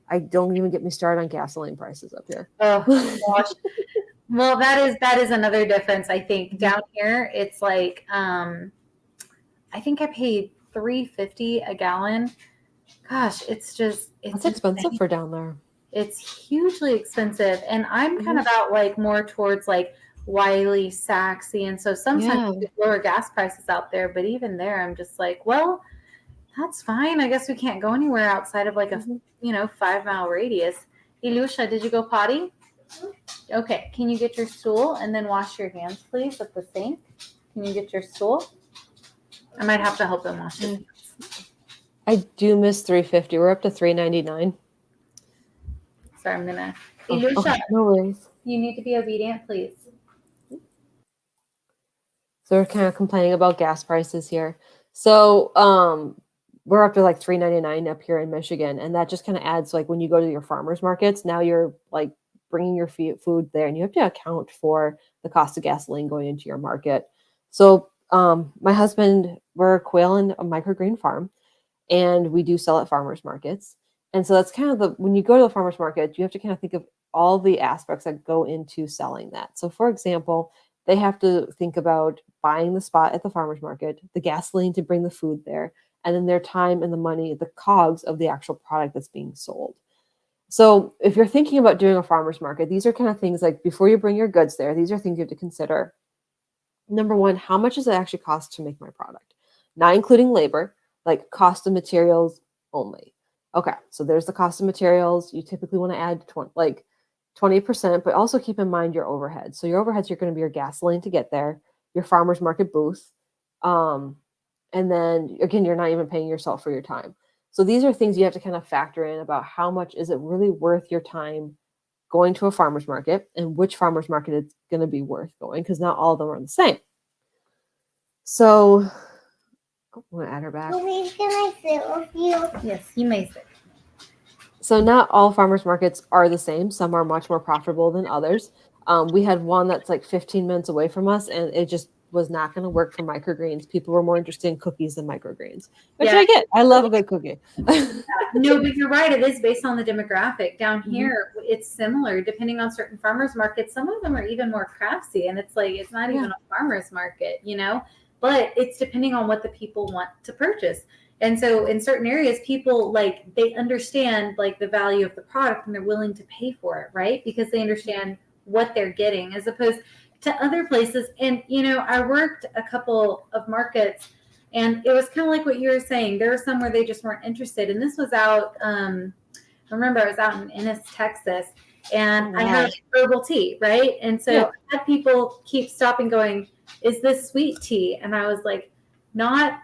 I don't even get me started on gasoline prices up here. Oh gosh. Well, that is another difference. I think down here it's like I think I paid $3.50 a gallon. Gosh, it's That's expensive insane. for down there. It's hugely expensive, and I'm kind Mhm. of out like more towards like Wiley, Sachse, and so sometimes Yeah. there's lower gas prices out there. But even there, I'm just like, well, that's fine. I guess we can't go anywhere outside of like a Mhm. 5-mile radius. Ilusha, did you go potty? Okay. Can you get your stool and then wash your hands, please, at the sink? Can you get your stool? I might have to help him wash his hands. I do miss 350. We're up to 399. Sorry, I'm gonna. Oh, Ilusha, okay, no worries. you need to be obedient, please. So we're kind of complaining about gas prices here. So we're up to like 399 up here in Michigan, and that just kind of adds, like, when you go to your farmers markets, now you're like bringing your food there, and you have to account for the cost of gasoline going into your market. So my husband, we're quail and a microgreen farm, and we do sell at farmers markets. And so that's kind of when you go to the farmers market, you have to kind of think of all the aspects that go into selling that. So for example, they have to think about buying the spot at the farmers market, the gasoline to bring the food there, and then their time and the money, the cogs of the actual product that's being sold. So if you're thinking about doing a farmers market, these are kind of things like before you bring your goods there, these are things you have to consider. Number one, how much does it actually cost to make my product? Not including labor, like cost of materials only. Okay, so there's the cost of materials. You typically want to add 20%, but also keep in mind your overhead. So your overheads are going to be your gasoline to get there, your farmers market booth, and then again, you're not even paying yourself for your time. So these are things you have to kind of factor in about how much is it really worth your time going to a farmer's market and which farmer's market it's going to be worth going, because not all of them are the same. So I'm going to add her back. Please, can I sit with you? Yes, you may sit. So not all farmers markets are the same. Some are much more profitable than others. We had one that's like 15 minutes away from us, and it just was not going to work for microgreens. People were more interested in cookies than microgreens, which I get. I love a good cookie. No, but you're right. It is based on the demographic. Down here, it's similar. Depending on certain farmers markets, some of them are even more craftsy, and it's like it's not even a farmer's market, but it's depending on what the people want to purchase. And so in certain areas, people they understand the value of the product and they're willing to pay for it, right? Because they understand what they're getting, as opposed to other places. And, I worked a couple of markets, and it was kind of like what you were saying. There were some where they just weren't interested. And this was out, I remember I was out in Ennis, Texas, and I had herbal tea, right? And so I had people keep stopping going, is this sweet tea? And I was like, not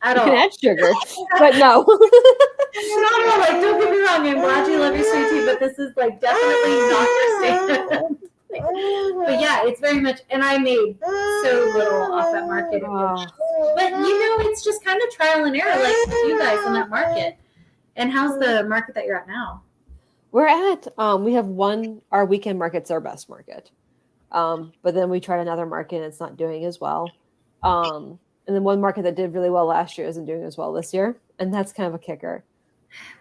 at all. You can add sugar, but no. No, don't get me wrong. I'm glad you love your sweet tea, but this is definitely not your standard. But yeah, it's very much, and I made so little off that market. But it's just kind of trial and error, like you guys in that market. And how's the market that you're at now? We're at, we have our weekend market's our best market. But then we tried another market and it's not doing as well. And then one market that did really well last year isn't doing as well this year. And that's kind of a kicker.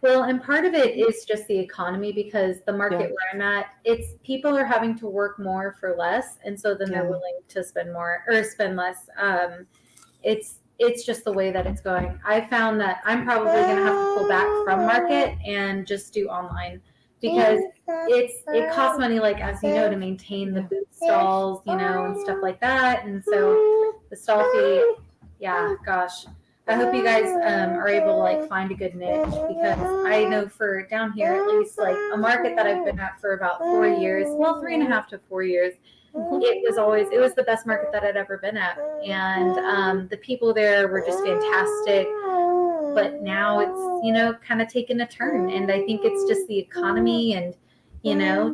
Well, and part of it is just the economy, because the market where I'm at, it's people are having to work more for less. And so then they're willing to spend more or spend less. It's just the way that it's going. I found that I'm probably going to have to pull back from market and just do online, because it costs money, as you know, to maintain the booth stalls, and stuff like that. And so the stall fee, gosh. I hope you guys are able to find a good niche, because I know for down here, at least a market that I've been at for about 4 years, well, 3.5 to 4 years, it was the best market that I'd ever been at. And the people there were just fantastic. But now it's, kind of taken a turn. And I think it's just the economy and,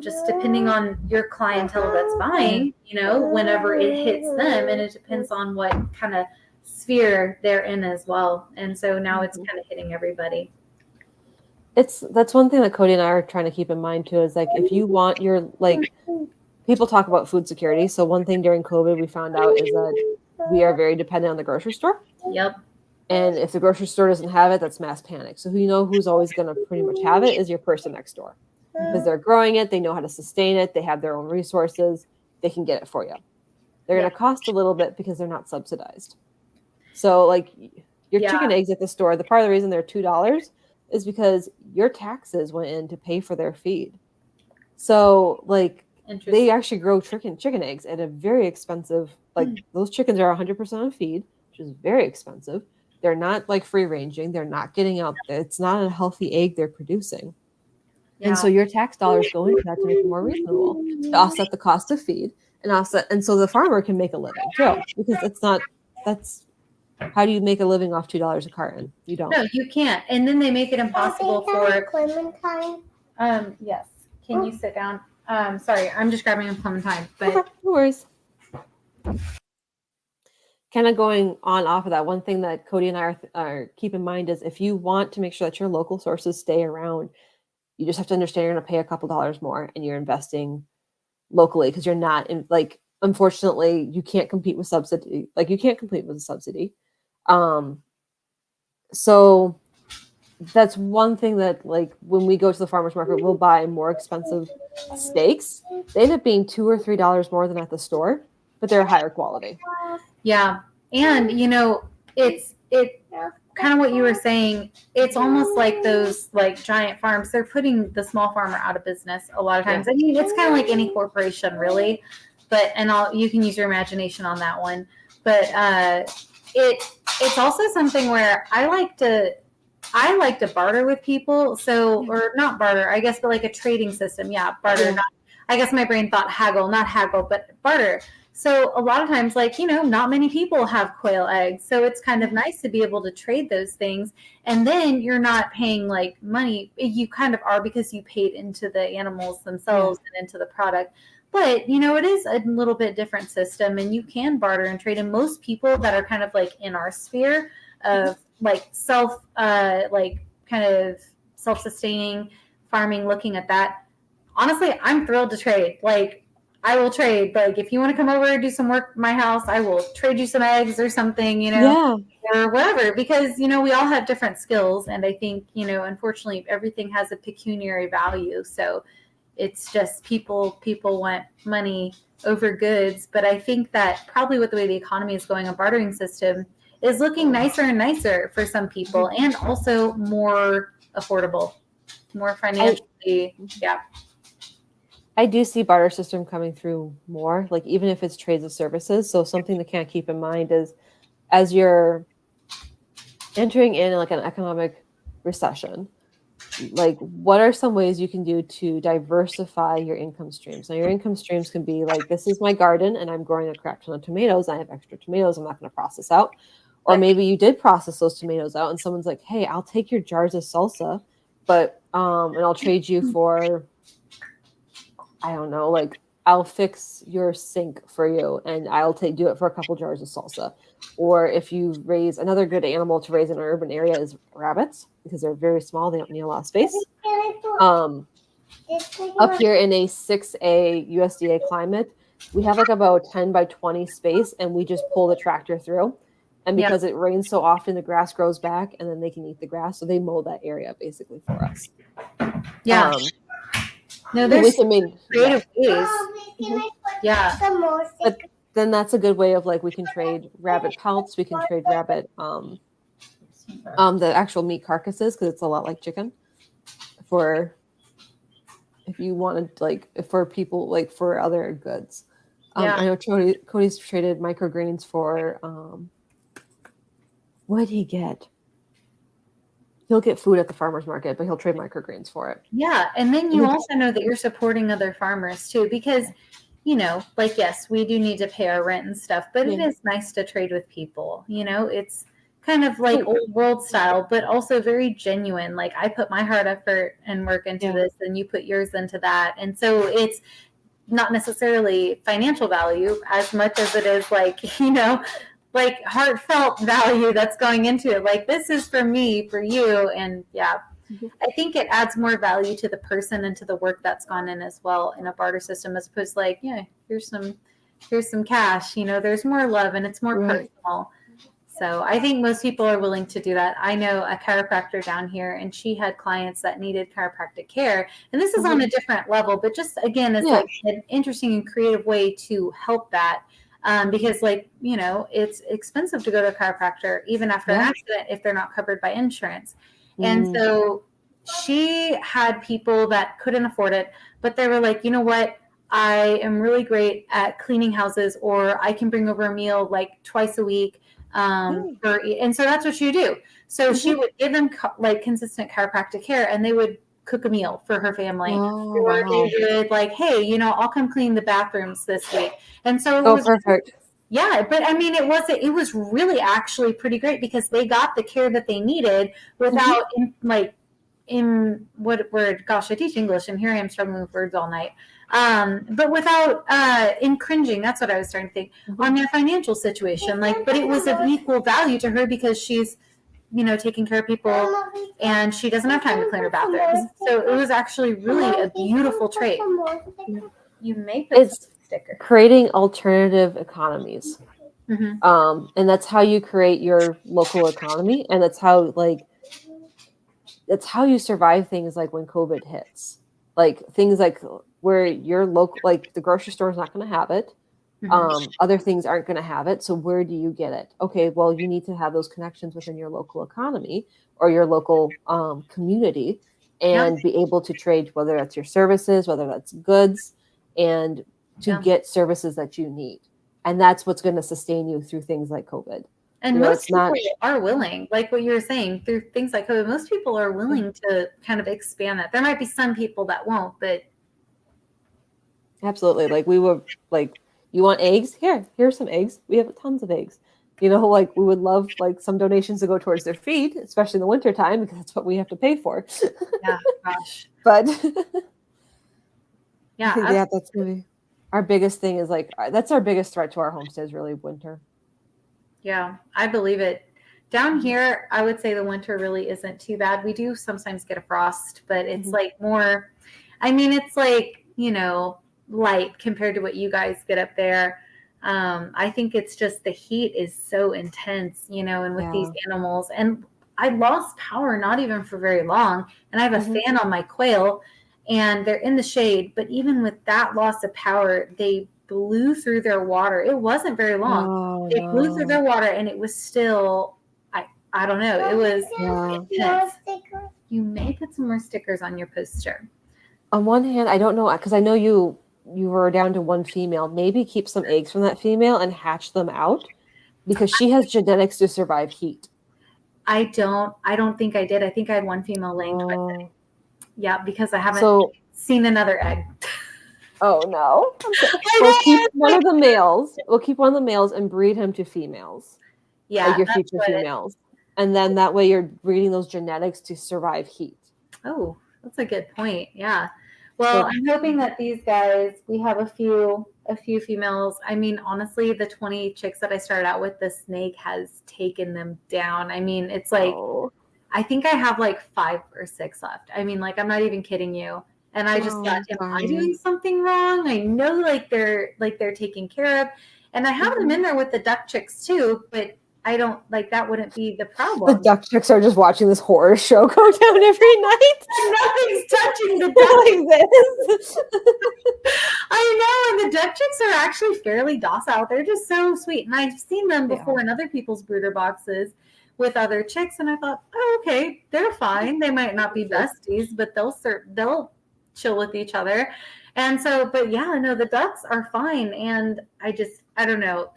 just depending on your clientele that's buying, whenever it hits them, and it depends on what kind of sphere they're in as well. And so now it's kind of hitting everybody. That's one thing that Cody and I are trying to keep in mind too, is if you want your, people talk about food security. So one thing during COVID we found out is that we are very dependent on the grocery store. Yep. And if the grocery store doesn't have it, that's mass panic. So who's always going to pretty much have it is your person next door, because they're growing it. They know how to sustain it. They have their own resources. They can get it for you. They're going to cost a little bit because they're not subsidized. So your chicken eggs at the store, the part of the reason they're $2 is because your taxes went in to pay for their feed. So they actually grow chicken eggs at a very expensive, those chickens are 100% on feed, which is very expensive. They're not free ranging. They're not getting out. It's not a healthy egg they're producing. Yeah. And so your tax dollars go into that to make it more reasonable, to offset the cost of feed and so the farmer can make a living too, because how do you make a living off $2 a carton? You don't. No, you can't. And then they make it impossible for Clementine. Yes. Can you sit down? Sorry, I'm just grabbing a clementine. But no worries. Kind of going on off of that, one thing that Cody and I are keep in mind is if you want to make sure that your local sources stay around, you just have to understand you're going to pay a couple dollars more, and you're investing locally, because you're not in unfortunately you can't compete with subsidy. You can't compete with a subsidy. So that's one thing that, like, when we go to the farmer's market, we'll buy more expensive steaks. They end up being $2 or $3 more than at the store, but they're higher quality. Yeah. And it's kind of what you were saying. It's almost like those like giant farms. They're putting the small farmer out of business a lot of times. I mean, it's kind of like any corporation, really. But you can use your imagination on that one. But it's also something where I like to barter with people. So, or not barter, I guess, but like a trading system. Yeah, barter. Yeah. Not, I guess my brain thought haggle, not haggle, but barter. So a lot of times, like, not many people have quail eggs. So it's kind of nice to be able to trade those things. And then you're not paying like money. You kind of are, because you paid into the animals themselves and into the product. But, it is a little bit different system, and you can barter and trade. And most people that are kind of like in our sphere of like kind of self-sustaining farming, looking at that, honestly, I'm thrilled to trade. Like, I will trade. Like, if you want to come over and do some work at my house, I will trade you some eggs or something, or whatever, because, we all have different skills. And I think, unfortunately, everything has a pecuniary value. So it's just people want money over goods. But I think that probably with the way the economy is going, a bartering system is looking nicer and nicer for some people, and also more affordable, more financially. I do see barter system coming through more, like even if it's trades of services. So something to kind of keep in mind is, as you're entering in like an economic recession, like what are some ways you can do to diversify your income streams? Now, your income streams can be like, this is my garden and I'm growing a crap ton of tomatoes. I have extra tomatoes I'm not going to process out. Or maybe you did process those tomatoes out and someone's like, hey, I'll take your jars of salsa, but and I'll trade you for, I don't know, like I'll fix your sink for you and I'll do it for a couple jars of salsa. Or if you raise, another good animal to raise in an urban area is rabbits, because they're very small. They don't need a lot of space. Up here in a 6A USDA climate, we have like about 10 by 20 space, and we just pull the tractor through. And because it rains so often, the grass grows back and then they can eat the grass. So they mow that area basically for us. Yeah. No, there's creative ways. But then that's a good way of like, we can trade rabbit pelts. We can trade rabbit, the actual meat carcasses, because it's a lot like chicken. For if you wanted, like, for people, like for other goods. I know Cody's traded microgreens for, what did he get? He'll get food at the farmer's market, but he'll trade microgreens for it. Yeah. And then you also know that you're supporting other farmers too, because, like, yes, we do need to pay our rent and stuff, but it is nice to trade with people. It's kind of like old world style, but also very genuine. Like, I put my hard effort and work into this, and you put yours into that. And so it's not necessarily financial value as much as it is like, like heartfelt value that's going into it. Like, this is for me, for you. And I think it adds more value to the person and to the work that's gone in as well in a barter system, as opposed to like, here's some cash, there's more love and it's more personal. So I think most people are willing to do that. I know a chiropractor down here, and she had clients that needed chiropractic care. And this is on a different level, but just again, it's like an interesting and creative way to help that. Because like, it's expensive to go to a chiropractor, even after an accident, if they're not covered by insurance. And so she had people that couldn't afford it, but they were like, you know what? I am really great at cleaning houses, or I can bring over a meal like twice a week. And so that's what she would do. So she would give them like consistent chiropractic care, and they would cook a meal for her family. Or they would like, hey, I'll come clean the bathrooms this week. And so it was perfect. Yeah, but I mean, it was really actually pretty great, because they got the care that they needed without gosh, I teach English and here I am struggling with words all night. But without infringing, that's what I was trying to think, on their financial situation. Like, but it was of equal value to her, because she's, taking care of people and she doesn't have time to clean her bathrooms. So it was actually really a beautiful trade. You may put It's creating alternative economies. And that's how you create your local economy, and that's how you survive things like when COVID hits, like things like where your local, like the grocery store is not going to have it. Other things aren't going to have it. So where do you get it? Okay, well, you need to have those connections within your local economy or your local community, and be able to trade, whether that's your services, whether that's goods, and to get services that you need. And that's what's going to sustain you through things like COVID. And most people are willing, like what you were saying, through things like COVID, most people are willing to kind of expand that. There might be some people that won't, but. Absolutely. Like we were like, you want eggs? Here's some eggs. We have tons of eggs. Like we would love like some donations to go towards their feed, especially in the winter time, because that's what we have to pay for. Yeah, gosh. But yeah, that's really our biggest thing is like, that's our biggest threat to our homestead is really winter. Yeah, I believe it. Down here, I would say the winter really isn't too bad. We do sometimes get a frost, but it's like more, I mean, it's like, light compared to what you guys get up there. I think it's just the heat is so intense, and with these animals. And I lost power not even for very long. And I have a fan on my quail and they're in the shade. But even with that loss of power, they blew through their water. It wasn't very long. They blew through their water and it was still, I don't know. It was intense. You may put some more stickers on your poster. On one hand, I don't know, because I know you were down to one female. Maybe keep some eggs from that female and hatch them out, because she has genetics to survive heat. I don't think I did. I think I had one female laying twice. Yeah, because I haven't seen another egg. Oh no. We'll keep one of the males. We'll keep one of the males and breed him to females. Yeah. Like your future females. And then that way you're breeding those genetics to survive heat. Oh, that's a good point. Yeah. Well, I'm hoping that these guys, we have a few females. I mean, honestly, the 20 chicks that I started out with, the snake has taken them down. I mean, it's like, I think I have like 5 or 6 left. I mean, like, I'm not even kidding you. And I just thought, am I doing something wrong? I know like they're taken care of. And I have them in there with the duck chicks too, but I don't like that wouldn't be the problem. The duck chicks are just watching this horror show go down every night. Nothing's touching the duck like this. I know, and the duck chicks are actually fairly docile. They're just so sweet. And I've seen them before in other people's brooder boxes with other chicks, and I thought, oh, okay, they're fine. They might not be besties, but they'll chill with each other. And so, but yeah, no, the ducks are fine. And I don't know.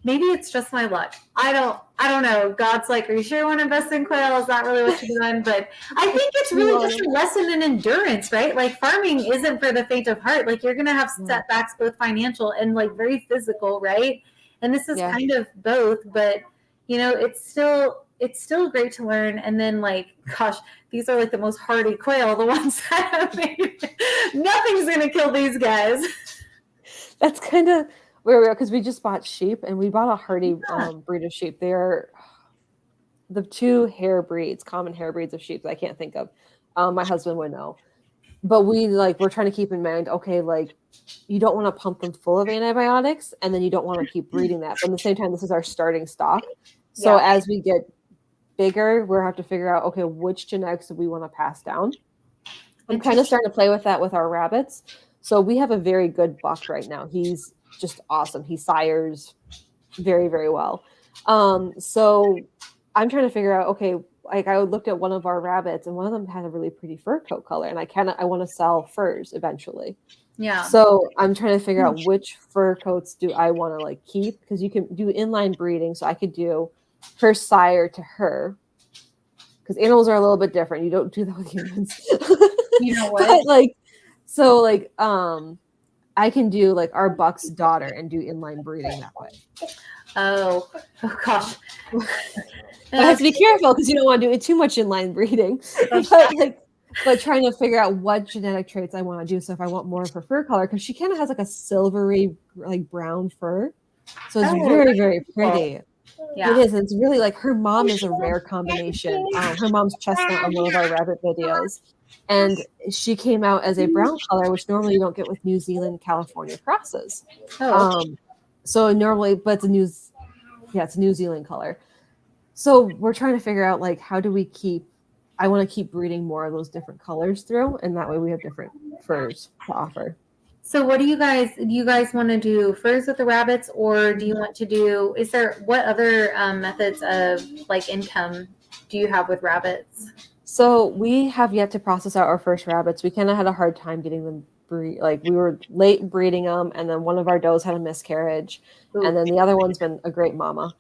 Maybe it's just my luck. I don't know. God's like, are you sure you want to invest in quail? Is that really what you're doing? But I think it's really just a lesson in endurance, right? Like farming isn't for the faint of heart. Like you're going to have setbacks, both financial and like very physical, right? And this is kind of both, but it's still great to learn. And then like, gosh, these are like the most hardy quail, the ones that have made. Nothing's going to kill these guys. That's kind of where we are, because we just bought sheep, and we bought a hardy breed of sheep. They're the 2 common hair breeds of sheep that I can't think of. My husband would know. But we're trying to keep in mind, okay, like you don't want to pump them full of antibiotics, and then you don't want to keep breeding that. But at the same time, this is our starting stock. So as we get bigger, we'll have to figure out, okay, which genetics do we want to pass down? I'm kind of starting to play with that with our rabbits. So we have a very good buck right now. He's just awesome. He sires very, very well. So I'm trying to figure out, okay, like I looked at one of our rabbits, and one of them had a really pretty fur coat color, and I want to sell furs eventually. Yeah. So I'm trying to figure out which fur coats do I want to like keep, because you can do inline breeding. So I could do her sire to her, because animals are a little bit different. You don't do that with humans. You know what? But I can do like our buck's daughter and do inline breeding that way. Oh gosh. I have to be careful, because you don't want to do too much inline breeding. But trying to figure out what genetic traits I want to do. So if I want more of her fur color, because she kind of has like a silvery, like brown fur, so it's very, very pretty. Yeah. It is. And it's really like her mom is a rare combination. Her mom's chestnut on one of our rabbit videos, and she came out as a brown color, which normally you don't get with New Zealand, California crosses. So normally, but it's a New Zealand color. So we're trying to figure out like how do we keep. I want to keep breeding more of those different colors through, and that way we have different furs to offer. So what do you guys want to do furs with the rabbits, or do you want to do, what other methods of like income do you have with rabbits? So we have yet to process out our first rabbits. We kind of had a hard time getting them like we were late breeding them, and then one of our does had a miscarriage, and then the other one's been a great mama.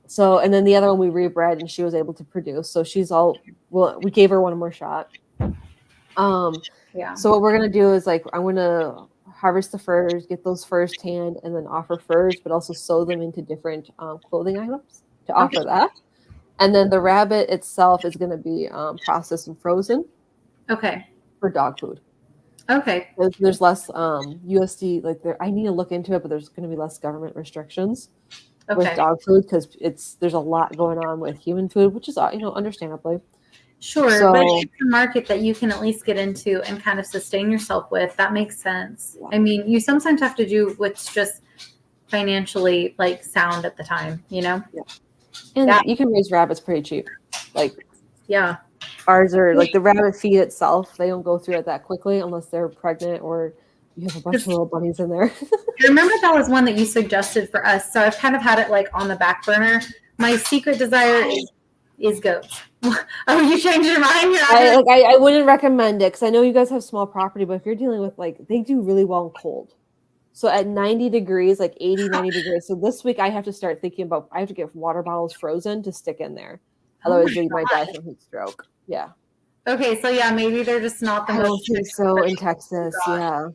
So and then the other one we rebred, and she was able to produce. So she's all well. We gave her one more shot. Yeah. So what we're gonna do is like I'm gonna harvest the furs, get those furs tanned, and then offer furs, but also sew them into different clothing items to offer that. And then the rabbit itself is going to be processed and frozen. Okay. For dog food. Okay. There's less USD. Like I need to look into it, but there's going to be less government restrictions with dog food because there's a lot going on with human food, which is understandably. Sure, so, but it's a market that you can at least get into and kind of sustain yourself with. That makes sense. Yeah. I mean, you sometimes have to do what's just financially like sound at the time, Yeah. And you can raise rabbits pretty cheap. Like, yeah. Ours are like the rabbit feed itself. They don't go through it that quickly unless they're pregnant or you have a bunch of little bunnies in there. I remember that was one that you suggested for us. So I've kind of had it like on the back burner. My secret desire is goats. Oh, you changed your mind? I wouldn't recommend it because I know you guys have small property, but if you're dealing with they do really well in cold. So at 90 degrees, like 80, 90 degrees. So this week I have to start thinking about, I have to get water bottles frozen to stick in there. Otherwise they might die from heat stroke. Yeah. Okay. So yeah, maybe they're just not the most. I don't think so in Texas. Yeah.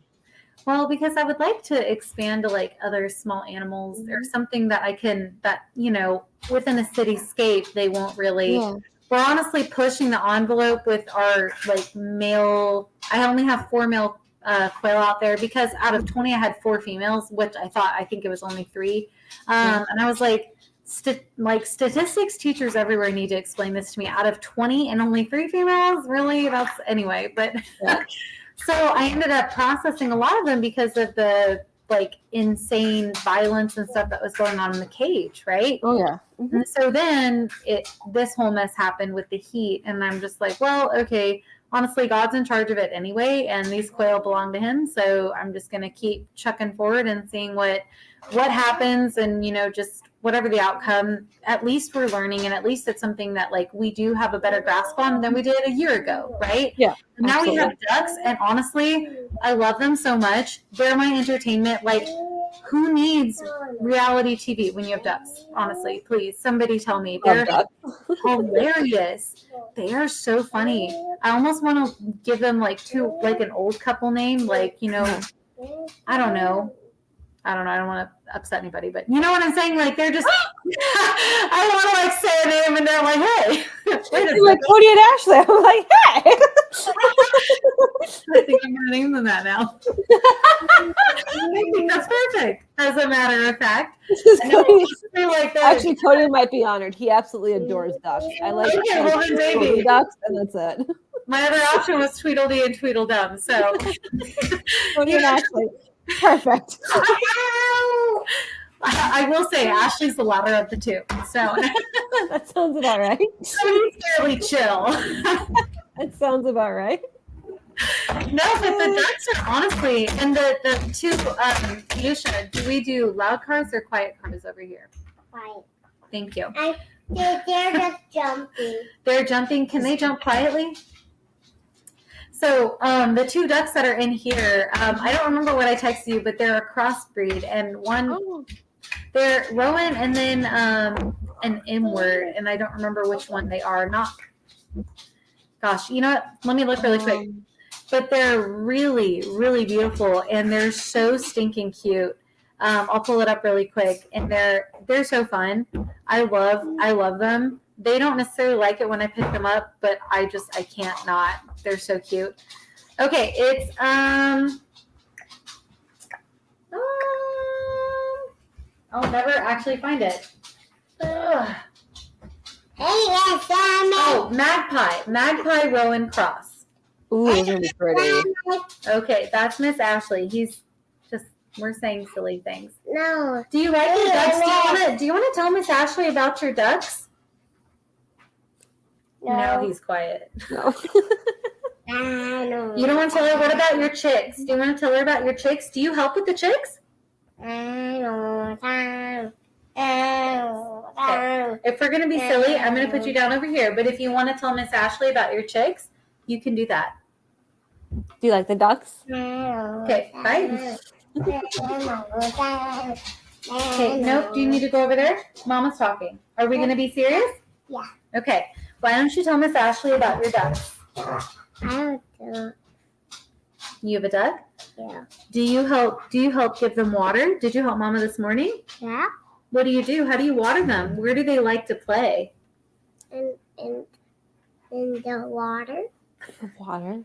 Well, because I would like to expand to like other small animals or something that within a cityscape, they won't really. Yeah. We're honestly pushing the envelope with our like male. I only have 4 male quail out there because out of 20, I had 4 females, which I think it was only 3. And I was like, statistics teachers everywhere need to explain this to me. Out of 20 and only 3 females, really? That's anyway. But so I ended up processing a lot of them because of the like insane violence and stuff that was going on in the cage, right? Oh yeah. Mm-hmm. And so then this whole mess happened with the heat, and I'm just like, well, okay. Honestly, God's in charge of it anyway, and these quail belong to him. So I'm just going to keep chucking forward and seeing what happens, and just whatever the outcome. At least we're learning, and at least it's something that like we do have a better grasp on than we did a year ago, right? Yeah. Now we have ducks, and honestly, I love them so much. They're my entertainment. Like, who needs reality TV when you have ducks? Honestly, please, somebody tell me. They're hilarious. They are so funny. I almost want to give them like an old couple name, I don't know. I don't want to upset anybody, but you know what I'm saying? Like they're just, I want to like say a name and they're like, hey. You're like Cody and Ashley. I'm like, hey. I think I'm more names than that now. I think that's perfect, as a matter of fact. Actually, Cody might be honored. He absolutely adores ducks. I like baby ducks, and that's it. My other option was Tweedledee and Tweedledum. So Cody and Ashley. Perfect. I will say Ashley's the latter of the two. So that sounds about right. Cody's fairly chill. That sounds about right. No, but the ducks are honestly, and the two, Yusha, do we do loud cars or quiet cars over here? Quiet. Thank you. They're just jumping. They're jumping. Can they jump quietly? So the 2 ducks that are in here, I don't remember what I texted you, but they're a crossbreed, and they're Rowan and then an M-word, and I don't remember which one they are. Gosh, you know what? Let me look really quick. But they're really, really beautiful, and they're so stinking cute. I'll pull it up really quick, and they're so fun. I love them. They don't necessarily like it when I pick them up, but I can't not. They're so cute. Okay, it's I'll never actually find it. Ugh. Oh, Magpie Rowan Cross. Ooh, those are pretty. Okay, that's Miss Ashley. He's just We're saying silly things. No. Do you like your ducks? Do you want to tell Miss Ashley about your ducks? No, he's quiet. No. No. You don't want to tell her? What about your chicks? Do you want to tell her about your chicks? Do you help with the chicks? Okay. If we're going to be silly, I'm going to put you down over here. But if you want to tell Miss Ashley about your chicks, you can do that. Do you like the ducks? Okay, bye. Okay, nope. Do you need to go over there? Mama's talking. Are we going to be serious? Yeah. Okay. Why don't you tell Miss Ashley about your ducks? I don't know. You have a duck? Yeah. Do you help give them water? Did you help Mama this morning? Yeah. What do you do? How do you water them? Where do they like to play? In the water. Water.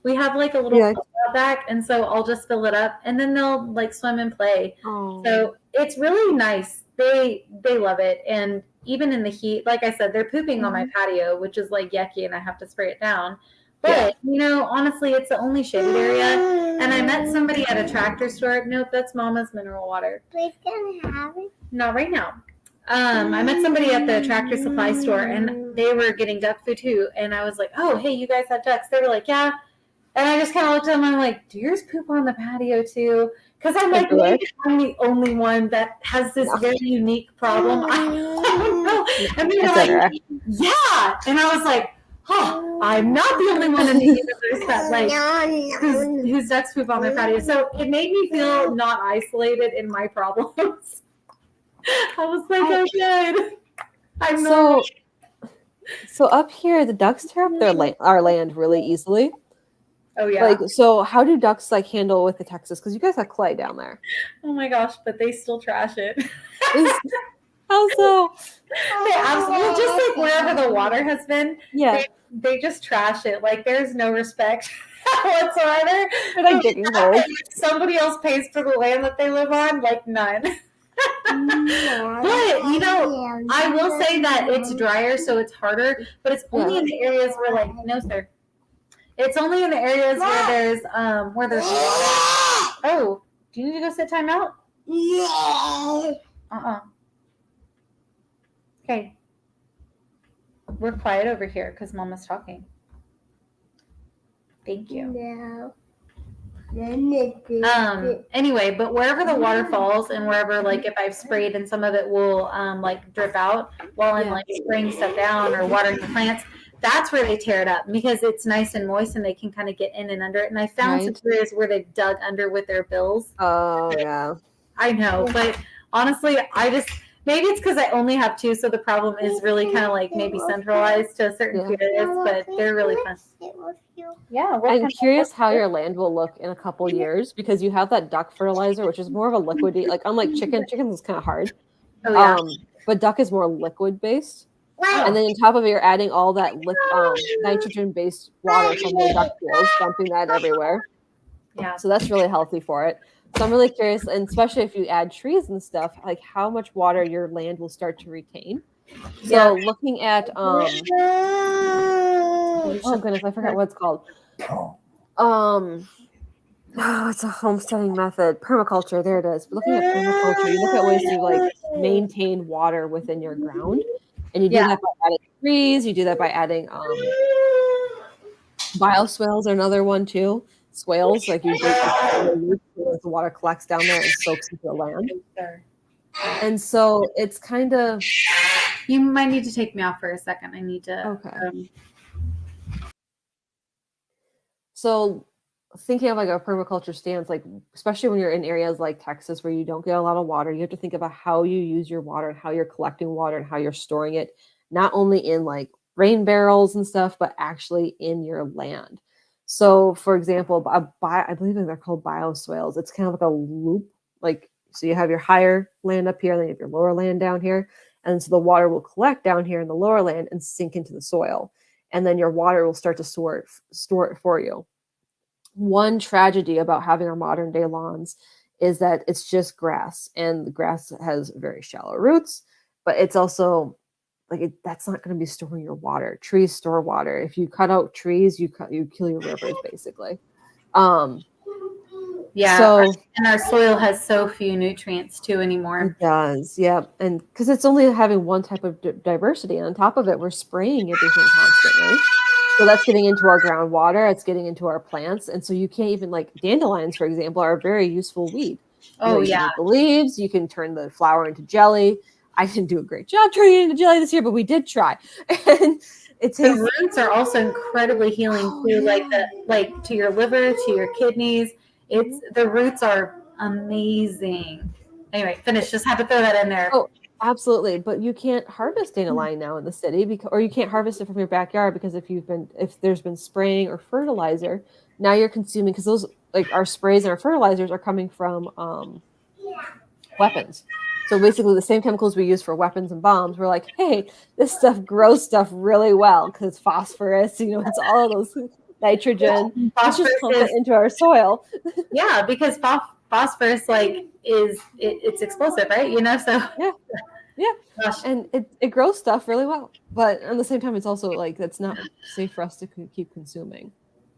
We have like a little back, and so I'll just fill it up, and then they'll like swim and play. Oh. So it's really nice. They love it, and even in the heat, like I said, they're pooping on my patio, which is like yucky, and I have to spray it down. But honestly, it's the only shaded area. And I met somebody at a tractor store. Nope, that's Mama's mineral water. Please can I have it? Not right now. I met somebody at the tractor supply store, and they were getting duck food too. And I was like, "Oh, hey, you guys have ducks?" They were like, "Yeah." And I just kind of looked at them. And I'm like, "Do yours poop on the patio too?" Because I'm like, maybe I'm the only one that has this very unique problem. I don't know. And they're like, "Yeah," and I was like, "Oh, I'm not the only one in the universe that like whose ducks poop on their patio." So it made me feel not isolated in my problems. I was like, "Oh, good." I'm not. So up here, the ducks tear up our land really easily. Oh yeah. Like, so how do ducks like handle with the Texas? Because you guys have clay down there. Oh my gosh, but they still trash it. How so? They absolutely, just like wherever the water has been. Yeah. They just trash it. Like there's no respect whatsoever. They're like digging holes. Somebody else pays for the land that they live on, like none. But I will say that it's drier, so it's harder. But it's only in the areas where, like, no, sir. It's only in the areas where there's water. Oh, do you need to go sit time out? Okay. We're quiet over here because Mama's talking. Thank you. No. Anyway, but wherever the water falls and wherever, like, if I've sprayed and some of it will like drip out while I'm like spraying stuff down or watering the plants, that's where they tear it up because it's nice and moist and they can kind of get in and under it. And I found some areas where they've dug under with their bills. Oh yeah. I know, but honestly, maybe it's because I only have two, so the problem is really kind of like maybe centralized to a certain few areas, but they're really fun. Yeah, I'm curious how your land will look in a couple years because you have that duck fertilizer, which is more of a liquid. Like unlike chicken is kind of hard. Oh, yeah. But duck is more liquid based, and then on top of it, you're adding all that nitrogen based water from the duck pools, dumping that everywhere. Yeah. So that's really healthy for it. So I'm really curious, and especially if you add trees and stuff, like how much water your land will start to retain. So looking at oh goodness, I forgot what it's called. It's a homesteading method, permaculture. There it is. But looking at permaculture, you look at ways to like maintain water within your ground, and you do that by adding trees. You do that by adding bioswales are another one too. Swales, like you dig the water collects down there and soaks into the land. And so it's kind of. You might need to take me off for a second. I need to. Okay. So thinking of like a permaculture stance, like especially when you're in areas like Texas where you don't get a lot of water, you have to think about how you use your water and how you're collecting water and how you're storing it, not only in like rain barrels and stuff, but actually in your land. So for example, I believe they're called bioswales. It's kind of like a loop, like, so you have your higher land up here, then you have your lower land down here. And so the water will collect down here in the lower land and sink into the soil. And then your water will start to store it for you. One tragedy about having our modern day lawns is that it's just grass, and the grass has very shallow roots, but it's also like that's not going to be storing your water. Trees store water. If you cut out trees, you kill your rivers basically. Yeah, So and our soil has so few nutrients too anymore. it does, yeah, and because it's only having one type of diversity, and on top of it, we're spraying everything constantly. So that's getting into our groundwater, it's getting into our plants, and so you can't even like dandelions, for example, are a very useful weed. You know, Oh you can yeah, eat the leaves, you can turn the flower into jelly. I didn't do a great job turning it into jelly this year, but we did try. And it the tastes roots are also incredibly healing oh too, yeah. like to your liver, to your kidneys. Mhm. It's the roots are amazing. Anyway, finish. Just had to throw that in there. Oh, absolutely. But you can't harvest dandelion now in the city because, or you can't harvest it from your backyard because if there's been spraying or fertilizer, now you're consuming because those like our sprays and our fertilizers are coming from weapons. So basically, the same chemicals we use for weapons and bombs, we're like, hey, this stuff grows stuff really well because phosphorus, it's all of those nitrogen. Let's just Phosphorus pump it is into our soil. yeah, because phosphorus it's explosive, right? So Yeah, yeah, gosh, and it grows stuff really well, but at the same time, it's also like that's not safe for us to keep consuming.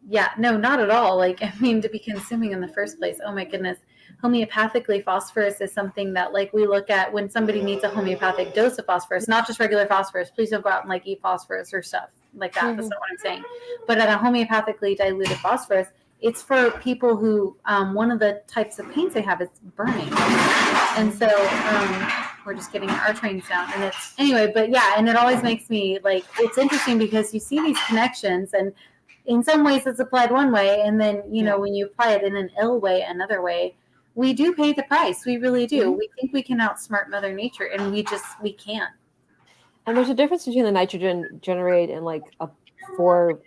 yeah, no, not at all. Like, I mean, to be consuming in the first place. Oh my goodness. Homeopathically, phosphorus is something that like we look at when somebody needs a homeopathic dose of phosphorus, not just regular phosphorus. Please don't go out and like eat phosphorus or stuff like that. That's Mhm. not what I'm saying. But at a homeopathically diluted phosphorus, it's for people who one of the types of pains they have is burning, and so we're just getting our trains down. And it's anyway, but yeah, and it always makes me like it's interesting because you see these connections and in some ways it's applied one way and then Yeah. when you apply it in an ill way another way, we do pay the price. We really do. Mhm. We think we can outsmart Mother Nature and we can't. And there's a difference between the nitrogen generated in like a for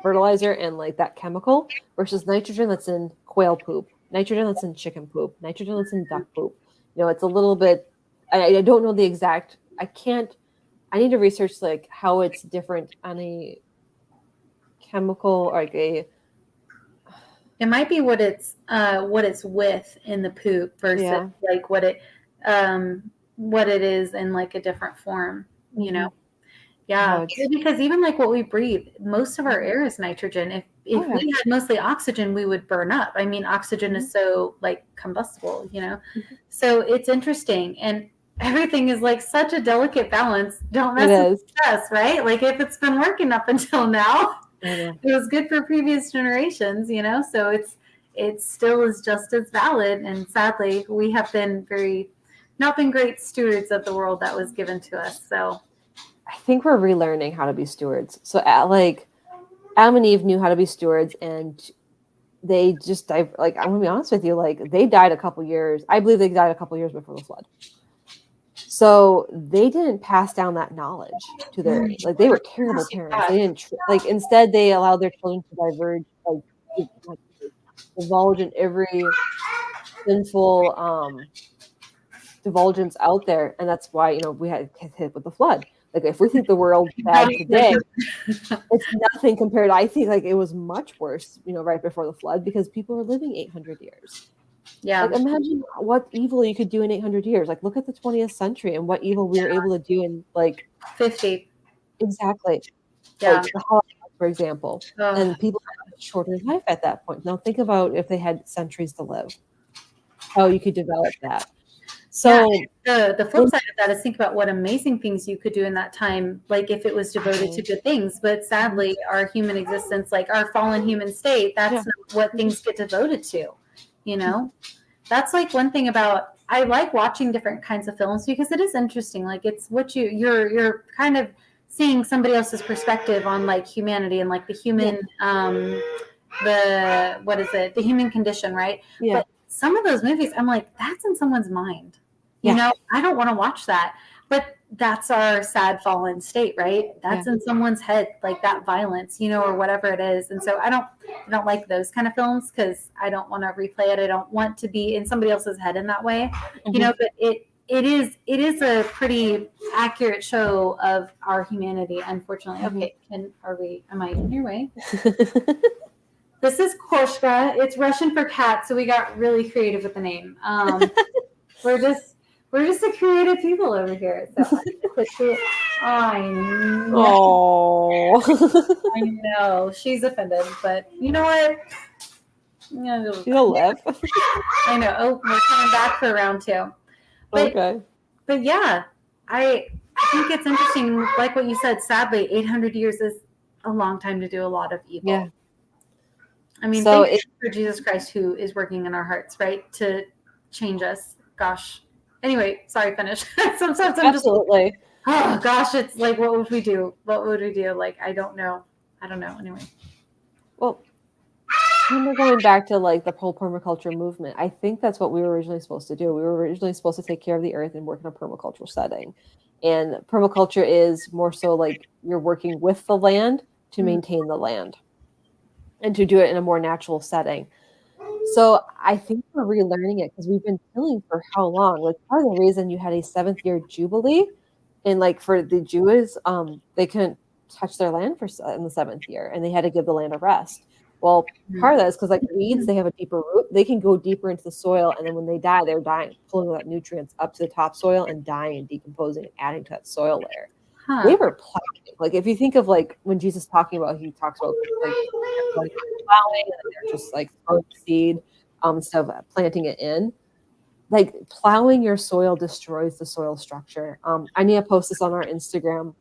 fertilizer and like that chemical versus nitrogen that's in quail poop, nitrogen that's in chicken poop, nitrogen that's in duck poop. It's a little bit. I don't know the exact. I can't. I need to research like how it's different on a chemical or like a It might be what it's with in the poop versus yeah. like what it is in like a different form, you know. Hmm. Yeah, How it's because even like what we breathe, most of our mhm. air is nitrogen. If Oh yeah. we had mostly oxygen, we would burn up. I mean, oxygen Mhm. is so like combustible. Mhm. So it's interesting, and everything is like such a delicate balance. Don't It mess with is. us, right? Like if it's been working up until now, I know. it was good for previous generations. So it still is just as valid. And sadly, we have been not been great stewards of the world that was given to us. So I think we're relearning how to be stewards. So like Adam and Eve knew how to be stewards, and they just dive. Like I'm gonna be honest with you, like they died a couple years. I believe they died a couple years before the flood. So they didn't pass down that knowledge to their like they were terrible parents. They didn't like instead they allowed their children to diverge like divulge in every sinful divulgence out there, and that's why we had hit with the flood. Like if we think the world's bad today, it's nothing compared. I think like it was much worse, right before the flood because people were living 800 years. yeah, Like imagine what evil you could do in 800 years. Like look at the 20th century and what evil we were able to do in like 50. exactly Yeah. like the Holocaust, for example. Oh, And people had a shorter life at that point. Now think about if they had centuries to live, how you could develop that. yeah. So The flip side of that is think about what amazing things you could do in that time, like if it was devoted to good things. But sadly, our human existence, like our fallen human state, that's yeah. not what things get devoted to. You know, that's like one thing about I like watching different kinds of films because it is interesting. Like it's what you're kind of seeing somebody else's perspective on like humanity and like the human the what is it the human condition, right? Yeah. But some of those movies I'm like that's in someone's mind. Yeah. I don't want to watch that, but that's our sad fallen state, right? Yeah. That's in someone's head, like that violence, or whatever it is. And so I don't like those kind of films because I don't want to replay it. I don't want to be in somebody else's head in that way, but it is a pretty accurate show of our humanity, unfortunately. Okay, am I in your way? This is Koshka. It's Russian for cat, so we got really creative with the name. We're just a creative people over here. So I know. Oh. I know. She's offended, but you know what? Yeah, She'll live. I know. Oh, we're coming back for round 2. Okay. But yeah, I think it's interesting. Like what you said, sadly, 800 years is a long time to do a lot of evil. Yeah. I mean, So thank you for Jesus Christ who is working in our hearts, right? To change us. Gosh. Anyway, sorry, finish. Sometimes I'm absolutely. just, oh gosh, it's like, what would we do? What would we do? Like, I don't know. Anyway. Well, kind of going back to like the whole permaculture movement, I think that's what we were originally supposed to do. We were originally supposed to take care of the earth and work in a permacultural setting. And permaculture is more so like you're working with the land to maintain the land and to do it in a more natural setting. So I think we're relearning it because we've been tilling for how long? Like part of the reason you had a 7th-year jubilee, and like for the Jews, they couldn't touch their land in the 7th year, and they had to give the land a rest. Well, part of that is because like weeds, they have a deeper root. They can go deeper into the soil, and then when they die, they're dying, pulling that nutrients up to the topsoil and dying and decomposing and adding to that soil layer. They were plowing. Like if you think of like when Jesus talking about, he talks about like plowing and they're just like throwing seed instead of planting it in. Like plowing your soil destroys the soil structure. I need to post this on our Instagram,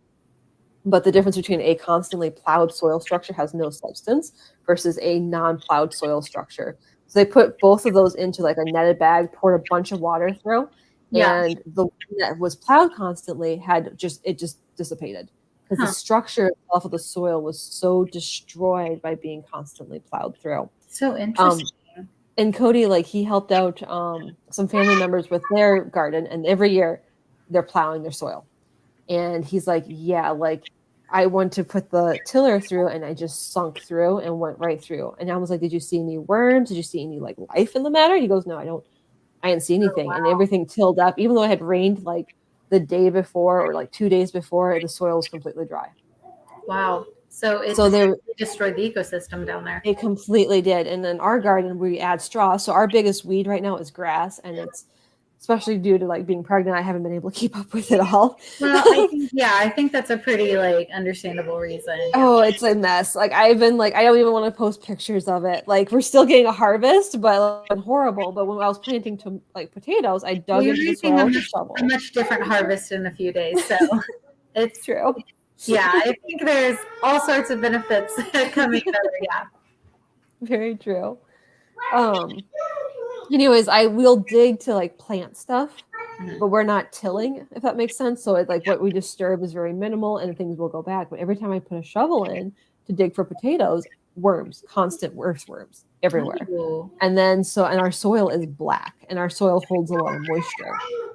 but the difference between a constantly plowed soil structure has no substance versus a non-plowed soil structure. So they put both of those into like a netted bag, poured a bunch of water through, and the one that was plowed constantly it just dissipated because the structure itself of the soil was so destroyed by being constantly plowed through. So interesting. And Cody, like he helped out some family members with their garden, and every year they're plowing their soil. And he's like, yeah, like I went to put the tiller through and I just sunk through and went right through. And I was like, did you see any worms? Did you see any like life in the matter? He goes, no, I didn't see anything. Oh, wow. And everything tilled up, even though it had rained like the day before or like 2 days before, the soil was completely dry. Wow. So they destroyed the ecosystem down there. It completely did. And in our garden, we add straw. So our biggest weed right now is grass, and it's especially due to like being pregnant, I haven't been able to keep up with it all. Well, I think that's a pretty like understandable reason. Oh, it's a mess. Like I've been like, I don't even want to post pictures of it. Like we're still getting a harvest, but it's horrible. But when I was planting potatoes, I dug into the soil with a shovel. A much different harvest in a few days. So it's true. Yeah, I think there's all sorts of benefits coming together. Yeah. Very true. Anyways, I will dig to like plant stuff, but we're not tilling, if that makes sense. So it's like what we disturb is very minimal and things will go back. But every time I put a shovel in to dig for potatoes, worms, constant earthworms everywhere. Ooh. And then and our soil is black and our soil holds a lot of moisture.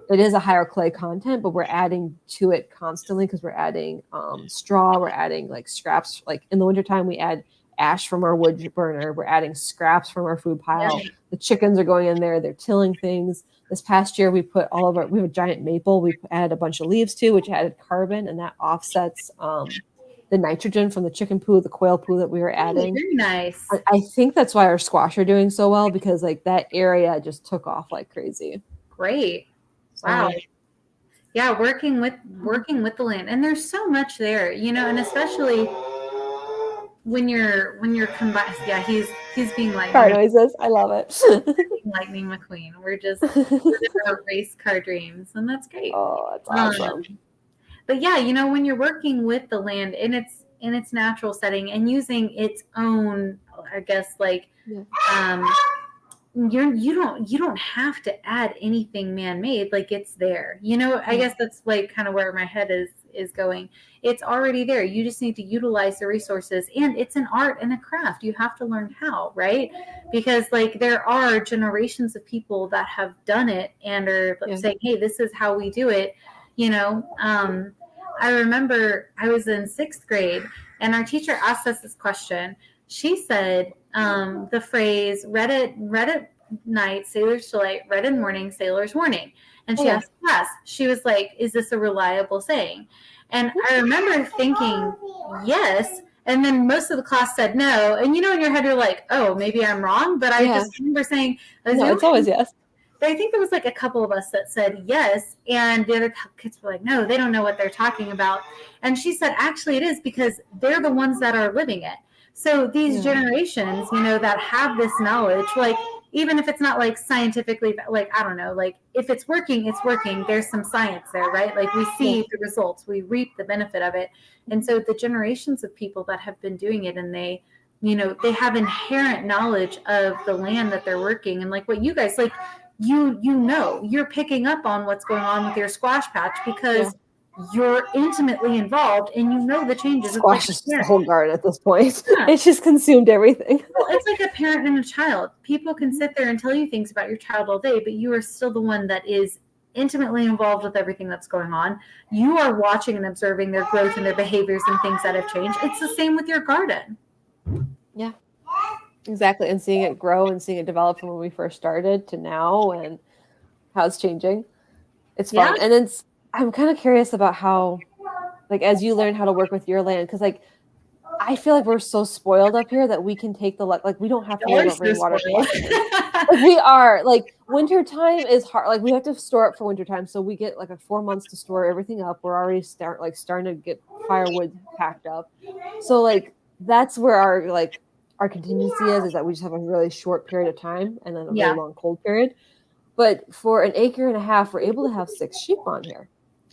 It is a higher clay content, but we're adding to it constantly because we're adding straw, we're adding like scraps. Like in the wintertime, we add ash from our wood burner. We're adding scraps from our food pile. Yeah. The chickens are going in there. They're tilling things. This past year, we put we have a giant maple. We added a bunch of leaves to, which added carbon, and that offsets the nitrogen from the chicken poo, the quail poo that we were adding. Very nice. I think that's why our squash are doing so well, because like that area just took off like crazy. Great. Wow. Yeah, working with the land. And there's so much there, and especially when you're combined. Yeah, he's being like car noises. I love it. Lightning McQueen. We're just our race car dreams, and that's great. Oh, that's awesome. But yeah, when you're working with the land in its natural setting and using its own, I guess, like you don't have to add anything man-made. Like it's there. I guess that's like kind of where my head is going. It's already there. You just need to utilize the resources, and it's an art and a craft. You have to learn how, right? Because like there are generations of people that have done it and are saying, hey, this is how we do it. I remember I was in 6th grade and our teacher asked us this question. She said the phrase red at night, sailor's delight, red in morning, sailor's warning. And she asked us, she was like, is this a reliable saying? And I remember thinking, yes. And then most of the class said no. And in your head, you're like, oh, maybe I'm wrong. But I just remember saying, no, it's always yes. But I think there was like a couple of us that said yes. And the other kids were like, no, they don't know what they're talking about. And she said, actually, it is because they're the ones that are living it. So these generations, that have this knowledge, like, even if it's not like scientifically, like, I don't know, like if it's working, it's working. There's some science there, right? Like we see the results, we reap the benefit of it. And so the generations of people that have been doing it, and they have inherent knowledge of the land that they're working. And like what you guys, like, you're picking up on what's going on with your squash patch because you're intimately involved and the changes. Squash is the whole garden at this point. It's just consumed everything. Well, it's like a parent and a child. People can sit there and tell you things about your child all day, but you are still the one that is intimately involved with everything that's going on. You are watching and observing their growth and their behaviors and things that have changed. It's the same with your garden. Yeah, exactly. And seeing it grow and seeing it develop from when we first started to now and how it's changing. It's fun. And I'm kind of curious about how, like, as you learn how to work with your land, because like I feel like we're so spoiled up here that we can take like we don't have to worry about rainwater collection. Like we are, like, winter time is hard. Like we have to store it for winter time, so we get like 4 months to store everything up. We're already starting to get firewood packed up. So like that's where our contingency is that we just have a really short period of time and then a really long cold period. But for an acre and a half, we're able to have 6 sheep on here.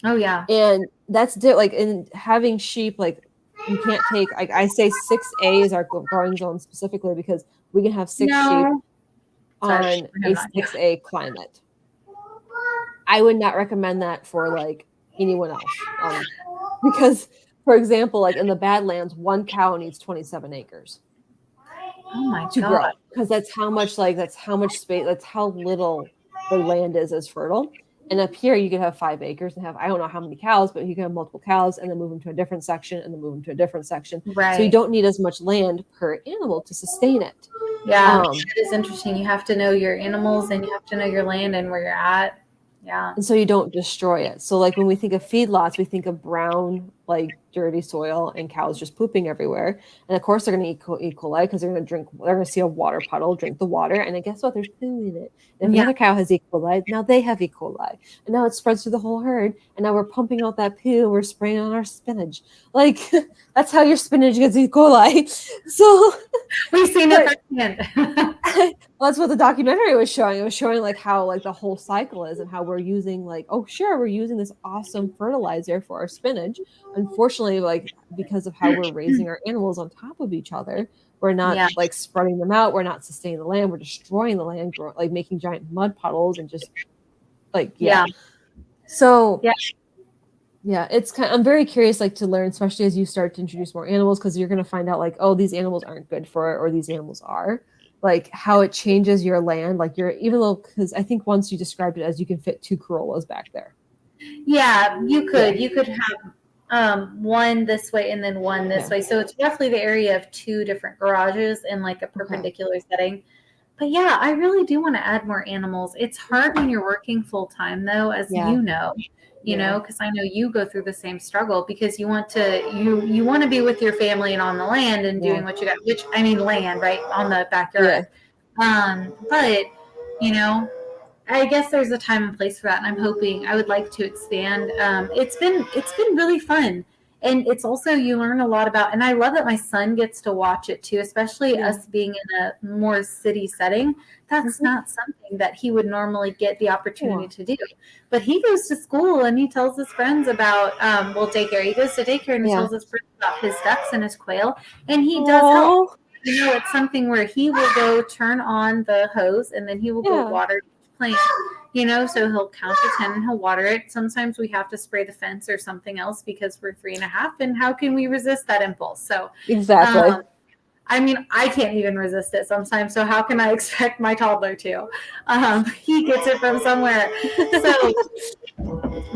Oh yeah. And that's like in having sheep, like you can't take, I say 6A is our growing zone specifically because we can have 6 sheep on a 6A climate. I would not recommend that for like anyone else. Because for example, like in the Badlands, 1 cow needs 27 acres. Oh my to grow, because that's how much space, that's how little the land is as fertile. And up here you could have 5 acres and have, I don't know how many cows, but you can have multiple cows and then move them to a different section and then move them to a different section. Right. So you don't need as much land per animal to sustain it. Yeah, it is interesting. You have to know your animals and you have to know your land and where you're at. Yeah. And so you don't destroy it. So like when we think of feedlots, we think of brown, like dirty soil and cows just pooping everywhere. And of course they're going to eat E. coli because they're going to see a water puddle, drink the water. And then guess what? There's poo in it. And if another cow has E. coli, now they have E. coli. And now it spreads through the whole herd. And now we're pumping out that poo and we're spraying on our spinach. Like that's how your spinach gets E. coli. So we've seen it firsthand. Well, that's what the documentary was showing. It was showing like how like the whole cycle is and how we're using like, oh sure, we're using this awesome fertilizer for our spinach. Unfortunately, like because of how we're raising our animals on top of each other, we're not like spreading them out. We're not sustaining the land. We're destroying the land, like making giant mud puddles and just like So it's kind of, I'm very curious like to learn, especially as you start to introduce more animals, because you're going to find out like, oh, these animals aren't good for it, or these animals are. Like how it changes your land, like because I think once you described it as you can fit 2 Corollas back there. Yeah, you could. You could have one this way and then one this way. So it's roughly the area of 2 different garages in like a perpendicular setting. But yeah, I really do want to add more animals. It's hard when you're working full time though, as you know, because I know you go through the same struggle because you want to you want to be with your family and on the land and doing what you got, which I mean land, right, on the backyard. But I guess there's a time and place for that, and I'm hoping I would like to expand. It's been really fun, and it's also you learn a lot about. And I love that my son gets to watch it too, especially us being in a more city setting. That's not something that he would normally get the opportunity to do. But he goes to school and he tells his friends about daycare. He goes to daycare and he tells his friends about his ducks and his quail, and he does help. It's something where he will go turn on the hose and then he will go water plant, so he'll count to 10 and he'll water it. Sometimes we have to spray the fence or something else because we're 3.5, and how can we resist that impulse? So exactly. I mean, I can't even resist it sometimes. So how can I expect my toddler to? He gets it from somewhere. So,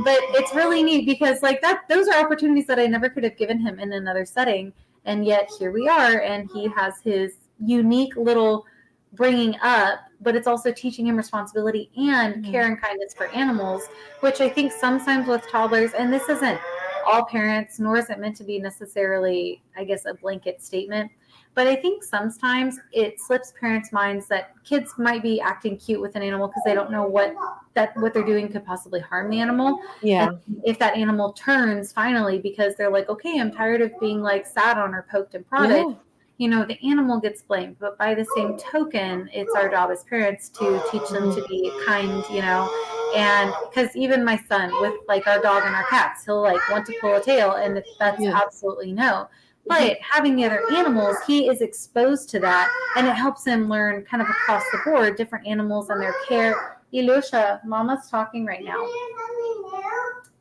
but it's really neat because like those are opportunities that I never could have given him in another setting. And yet here we are, and he has his unique little bringing up, but it's also teaching him responsibility and care and kindness for animals, which I think sometimes with toddlers, and this isn't all parents, nor is it meant to be necessarily, I guess, a blanket statement, but I think sometimes it slips parents' minds that kids might be acting cute with an animal because they don't know what they're doing could possibly harm the animal. Yeah. And if that animal turns finally because they're like, okay, I'm tired of being like sat on or poked and prodded. the animal gets blamed. But by the same token, it's our job as parents to teach them to be kind, and because even my son with like our dog and our cats, he'll like want to pull a tail, and that's absolutely no. But having the other animals, he is exposed to that, and it helps him learn kind of across the board different animals and their care. Ilusha, Mama's talking right now.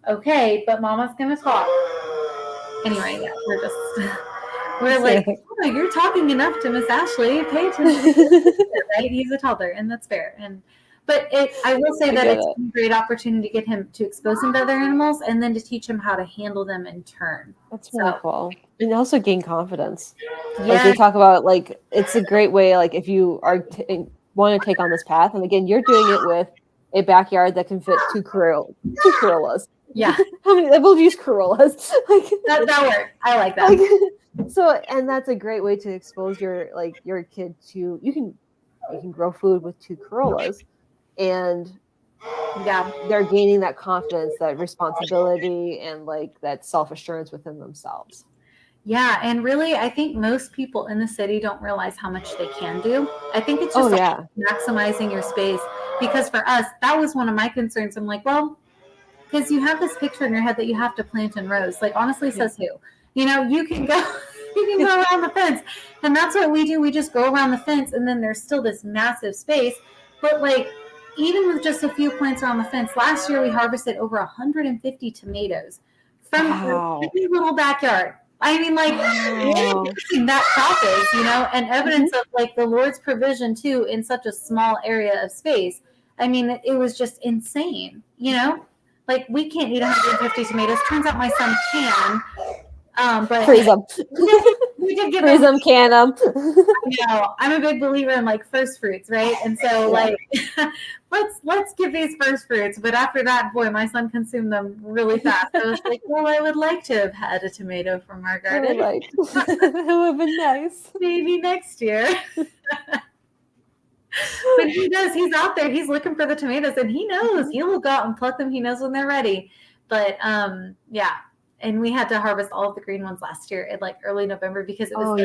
Okay, but Mama's gonna talk. Anyway, yeah, we're like, oh, you're talking enough to Miss Ashley. Pay attention, right? He's a toddler, and that's fair. But I will say that it's a great opportunity to get him to expose him to other animals, and then to teach him how to handle them in turn. That's really cool, and also gain confidence. Yeah. Like they talk about, like it's a great way. Like if you are want to take on this path, and again, you're doing it with a backyard that can fit two Corollas. Yeah. How many? I believe use Corollas. Like that works. I like that. So, and that's a great way to expose your kid to you can grow food with two Corollas, and they're gaining that confidence, that responsibility, and like that self-assurance within themselves. Yeah, and really, I think most people in the city don't realize how much they can do. I think it's just maximizing your space, because for us, that was one of my concerns. I'm like, well, because you have this picture in your head that you have to plant in rows. Like, honestly, says who? You can go around the fence. And that's what we do. We just go around the fence, and then there's still this massive space. But like, even with just a few plants around the fence, last year we harvested over 150 tomatoes from a little backyard. I mean, like, that crop is, and evidence of like the Lord's provision too in such a small area of space. I mean, it was just insane, Like, we can't eat 150 tomatoes. Turns out my son can. But freeze them. We did give freeze them, can them. I'm a big believer in like first fruits, right? And so like, let's give these first fruits. But after that, boy, my son consumed them really fast. I was like, well, I would like to have had a tomato from our garden. That would have been nice. Maybe next year. But he does. He's out there. He's looking for the tomatoes, and he knows he will go out and pluck them. He knows when they're ready. But and we had to harvest all of the green ones last year in like early November because it was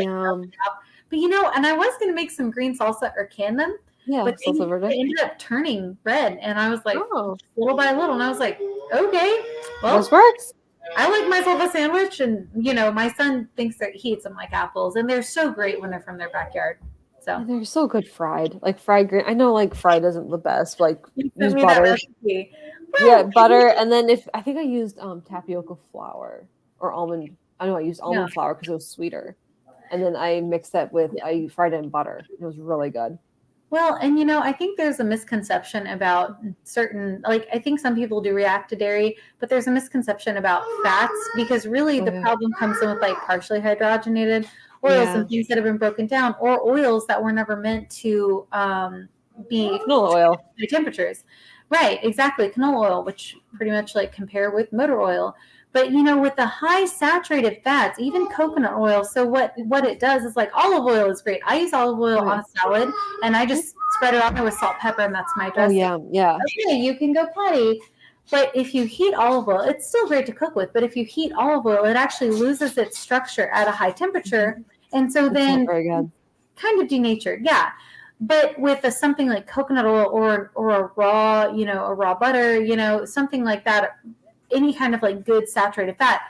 But and I was going to make some green salsa or can them. Yeah, but they ended up turning red, and I was like, little by little, and I was like, okay, well, this works. I like myself a sandwich, and my son thinks that he eats them like apples, and they're so great when they're from their backyard. So and they're so good fried, like fried green. I know like fried isn't the best. Like use butter. Yeah, butter, and then I think I used tapioca flour or almond. I know I used almond flour because it was sweeter, and then I mixed that with I fried it in butter. It was really good. Well, and I think there's a misconception about certain, like I think some people do react to dairy, but there's a misconception about fats, because really the problem comes in with like partially hydrogenated oils and things that have been broken down, or oils that were never meant to be canola oil high temperatures. Right, exactly. Canola oil, which pretty much like compare with motor oil. But, with the high saturated fats, even coconut oil. So what it does is like olive oil is great. I use olive oil on a salad, and I just spread it on there with salt, pepper, and that's my dressing. Oh, yeah. Okay, you can go potty. But if you heat olive oil, it's still great to cook with. But if you heat olive oil, it actually loses its structure at a high temperature. And so then kind of denatured. Yeah. But with something like coconut oil or a raw butter, something like that, any kind of like good saturated fat,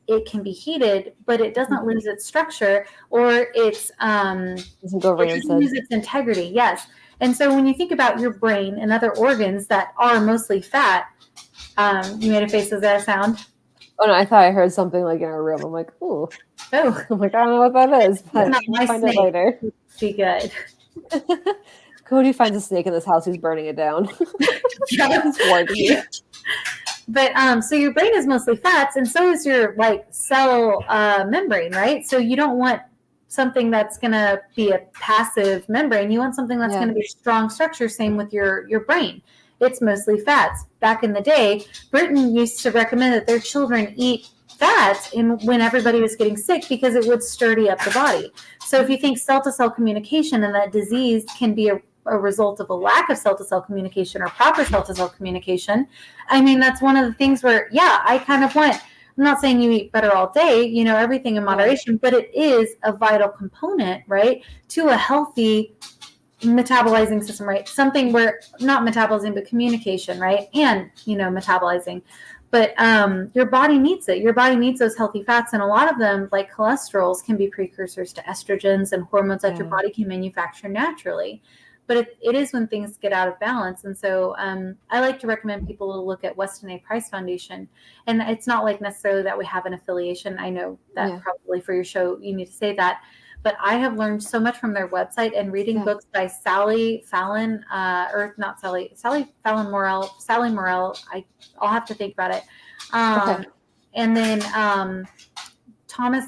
it can be heated, but it doesn't lose its structure, or it doesn't lose its integrity. Yes. And so when you think about your brain and other organs that are mostly fat, you made a face. Is that a sound? Oh no, I thought I heard something like in our room. I'm like, ooh. Oh. I'm like, I don't know what that is, but we'll find it later. Be good. Cody finds a snake in this house. He's burning it down. But so your brain is mostly fats, and so is your like cell membrane, right? So you don't want something that's going to be a passive membrane. You want something that's going to be strong structure. Same with your brain. It's mostly fats. Back in the day, Britain used to recommend that their children eat fats when everybody was getting sick, because it would sturdy up the body. So if you think cell-to-cell communication, and that disease can be a result of a lack of cell-to-cell communication or proper cell-to-cell communication, I mean, that's one of the things where, I kind of want I'm not saying you eat butter all day, you know, everything in moderation, but it is a vital component, right, to a healthy metabolizing system, right? Something where not metabolizing, but communication, right? And, you know, metabolizing. But your body needs it. Your body needs those healthy fats. And a lot of them, like cholesterols, can be precursors to estrogens and hormones that your body can manufacture naturally. But it is when things get out of balance. And so I like to recommend people to look at Weston A. Price Foundation. And it's not like necessarily that we have an affiliation. I know that probably for your show, you need to say that. But I have learned so much from their website and reading books by Sally Fallon, Sally Fallon Morell, Sally Morell. I'll have to think about it. And then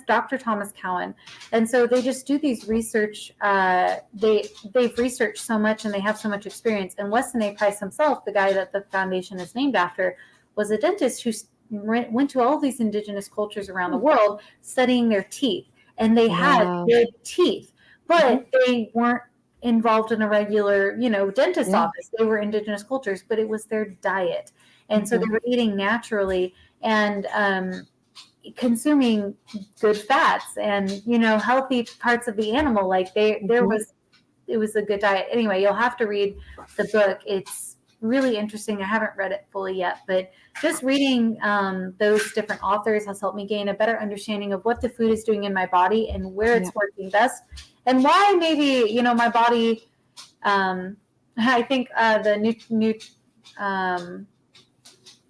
Dr. Thomas Cowan. And so they just do these research. They've researched so much and they have so much experience. And Weston A. Price himself, the guy that the foundation is named after, was a dentist who went to all these indigenous cultures around the world studying their teeth. And they had good teeth, but they weren't involved in a regular, you know, dentist office. They were indigenous cultures, but it was their diet. And so they were eating naturally and consuming good fats and, you know, healthy parts of the animal. Like it was a good diet. Anyway, you'll have to read the book. It's really interesting. I haven't read it fully yet, but just reading those different authors has helped me gain a better understanding of what the food is doing in my body and where it's working best and why maybe, you know, my body, I think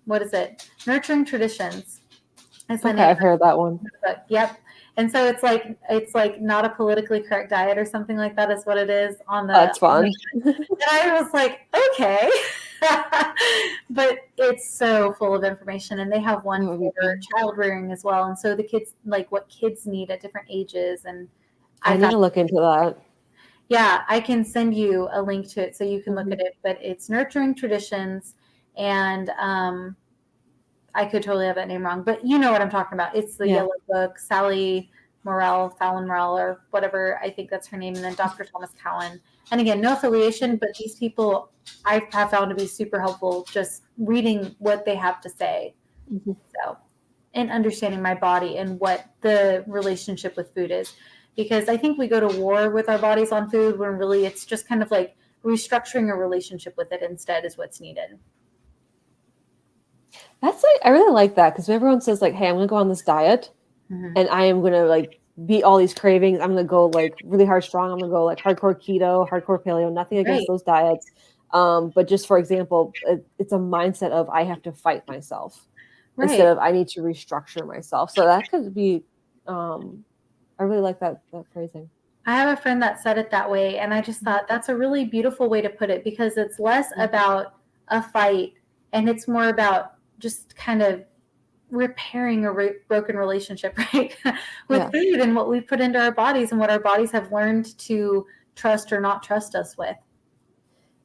what is it? Nurturing Traditions. I've heard that one. Yep. And so it's like not a politically correct diet or something like that is what it is on the. That's fun. And I was like, okay. But it's so full of information and they have one for child rearing as well. And so the kids, like what kids need at different ages. And I need to look into that. Yeah, I can send you a link to it so you can look at it, but it's Nurturing Traditions. And I could totally have that name wrong, but you know what I'm talking about. It's the yellow book, Sally Morell, Fallon Morell, or whatever. I think that's her name. And then Dr. Thomas Cowan. And again, no affiliation, but these people I have found to be super helpful just reading what they have to say. So, and understanding my body and what the relationship with food is. Because I think we go to war with our bodies on food when really it's just kind of like restructuring a relationship with it instead is what's needed. That's like, I really like that because everyone says like, hey, I'm going to go on this diet and I am going to like beat all these cravings. I'm going to go like really hard strong. I'm going to go like hardcore keto, hardcore paleo, nothing against those diets. But just for example, it's a mindset of I have to fight myself instead of I need to restructure myself. So that could be, I really like that phrasing. I have a friend that said it that way. And I just thought that's a really beautiful way to put it because it's less about a fight and it's more about just kind of repairing a broken relationship, right? With food and what we put into our bodies and what our bodies have learned to trust or not trust us with.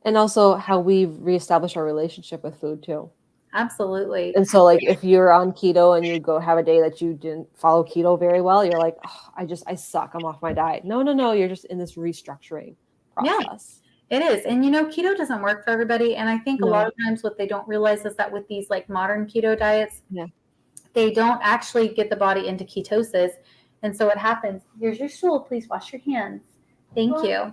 And also how we reestablish our relationship with food too. Absolutely. And so like if you're on keto and you go have a day that you didn't follow keto very well, you're like, oh, I suck. I'm off my diet. No. You're just in this restructuring process. It is. And, you know, keto doesn't work for everybody. And I think a lot of times what they don't realize is that with these like modern keto diets, they don't actually get the body into ketosis. And so what happens, here's your stool. Please wash your hands. Thank you.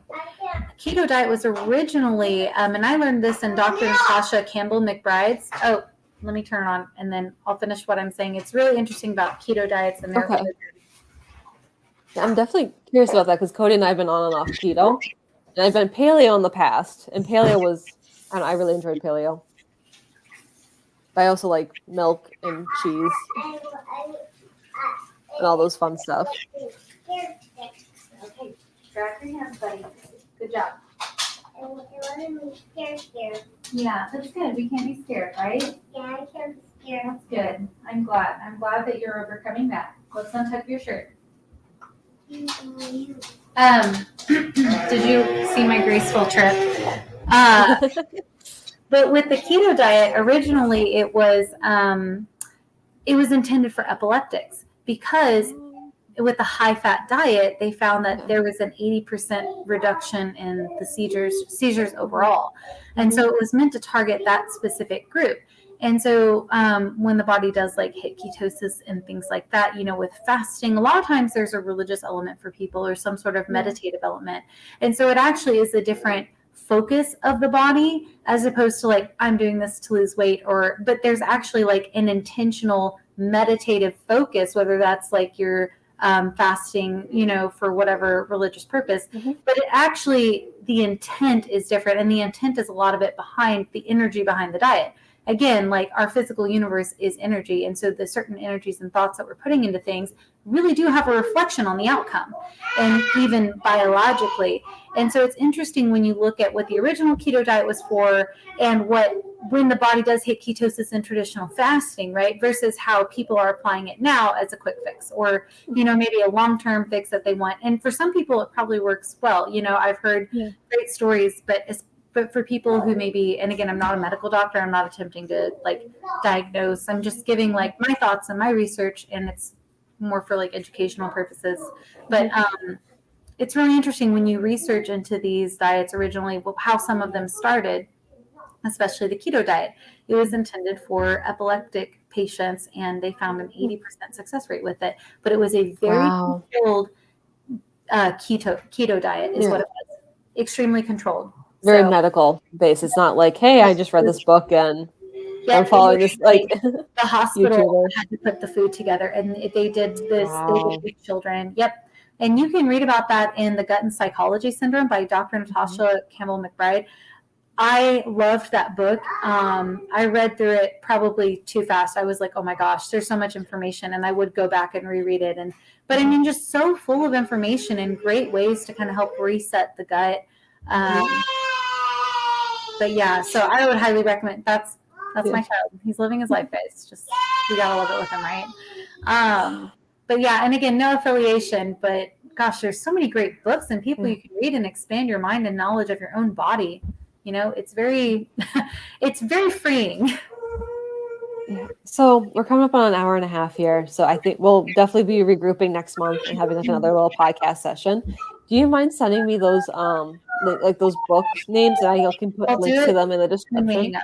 Keto diet was originally, and I learned this in Dr. Natasha Campbell McBride's. Oh, let me turn it on and then I'll finish what I'm saying. It's really interesting about keto diets and their I'm definitely curious about that because Cody and I have been on and off keto. And I've been paleo in the past, and paleo was, I really enjoyed paleo. But I also like milk and cheese and all those fun stuff. Okay, grab your hands, buddy. Good job. Yeah, that's good. We can't be scared, right? Yeah, I can't be scared. That's good. I'm glad. I'm glad that you're overcoming that. Let's untuck your shirt. Did you see my graceful trip? But with the keto diet, originally it was intended for epileptics because with the high-fat diet, they found that there was an 80% reduction in the seizures overall. And so it was meant to target that specific group. And so when the body does like hit ketosis and things like that, with fasting, a lot of times there's a religious element for people or some sort of meditative element. And so it actually is a different focus of the body as opposed to like, I'm doing this to lose weight, but there's actually like an intentional meditative focus, whether that's like you're fasting, for whatever religious purpose. But it actually, the intent is different. And the intent is a lot of it behind the energy behind the diet. Again, like our physical universe is energy. And so the certain energies and thoughts that we're putting into things really do have a reflection on the outcome, and even biologically. And so it's interesting when you look at what the original keto diet was for and when the body does hit ketosis in traditional fasting, right, versus how people are applying it now as a quick fix or, maybe a long-term fix that they want. And for some people, it probably works well. I've heard great stories, but for people who maybe, and again, I'm not a medical doctor, I'm not attempting to like diagnose, I'm just giving like my thoughts and my research, and it's more for like educational purposes. But it's really interesting when you research into these diets originally, how some of them started, especially the keto diet. It was intended for epileptic patients, and they found an 80% success rate with it. But it was a very controlled keto diet is what it was. Extremely controlled. Very medical based. It's not like, hey, I just read this book and I'm following this like the hospital had to put the food together, and they did this. They did with children. Yep. And you can read about that in The Gut and Psychology Syndrome by Dr. Natasha Campbell McBride. I loved that book. I read through it probably too fast. I was like, oh my gosh, there's so much information. And I would go back and reread it. But I mean, just so full of information and great ways to kind of help reset the gut. But yeah, so I would highly recommend. That's my child. He's living his life, guys. Just, we gotta love it with him, right? But yeah, and again, no affiliation, but gosh, there's so many great books and people you can read and expand your mind and knowledge of your own body. It's very, it's very freeing. Yeah. So we're coming up on an hour and a half here. So I think we'll definitely be regrouping next month and having like another little podcast session. Do you mind sending me those like those book names, and I can put links to them in the description?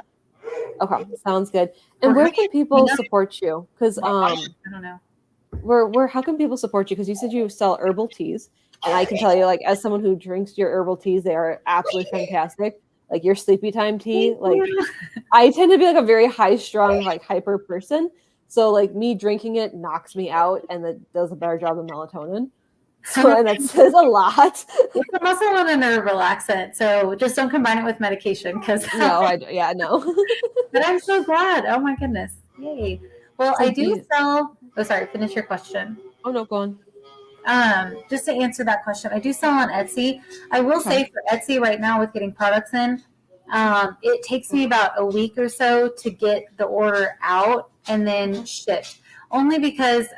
Okay, sounds good. And where can people support you? Because I don't know. Where how can people support you? Because you said you sell herbal teas, and I can tell you, like, as someone who drinks your herbal teas, they are absolutely fantastic. Like your sleepy time tea, like I tend to be like a very high strung, like hyper person. So like me drinking it knocks me out, and it does a better job than melatonin. So, and that says a lot. It's a muscle and a nerve relaxant. So just don't combine it with medication, because no. But I'm so glad. Oh my goodness. Yay. Well, so I do sell. Oh, sorry. Finish your question. Oh no, go on. Just to answer that question, I do sell on Etsy. I will say for Etsy right now, with getting products in, it takes me about a week or so to get the order out and then shipped. Only because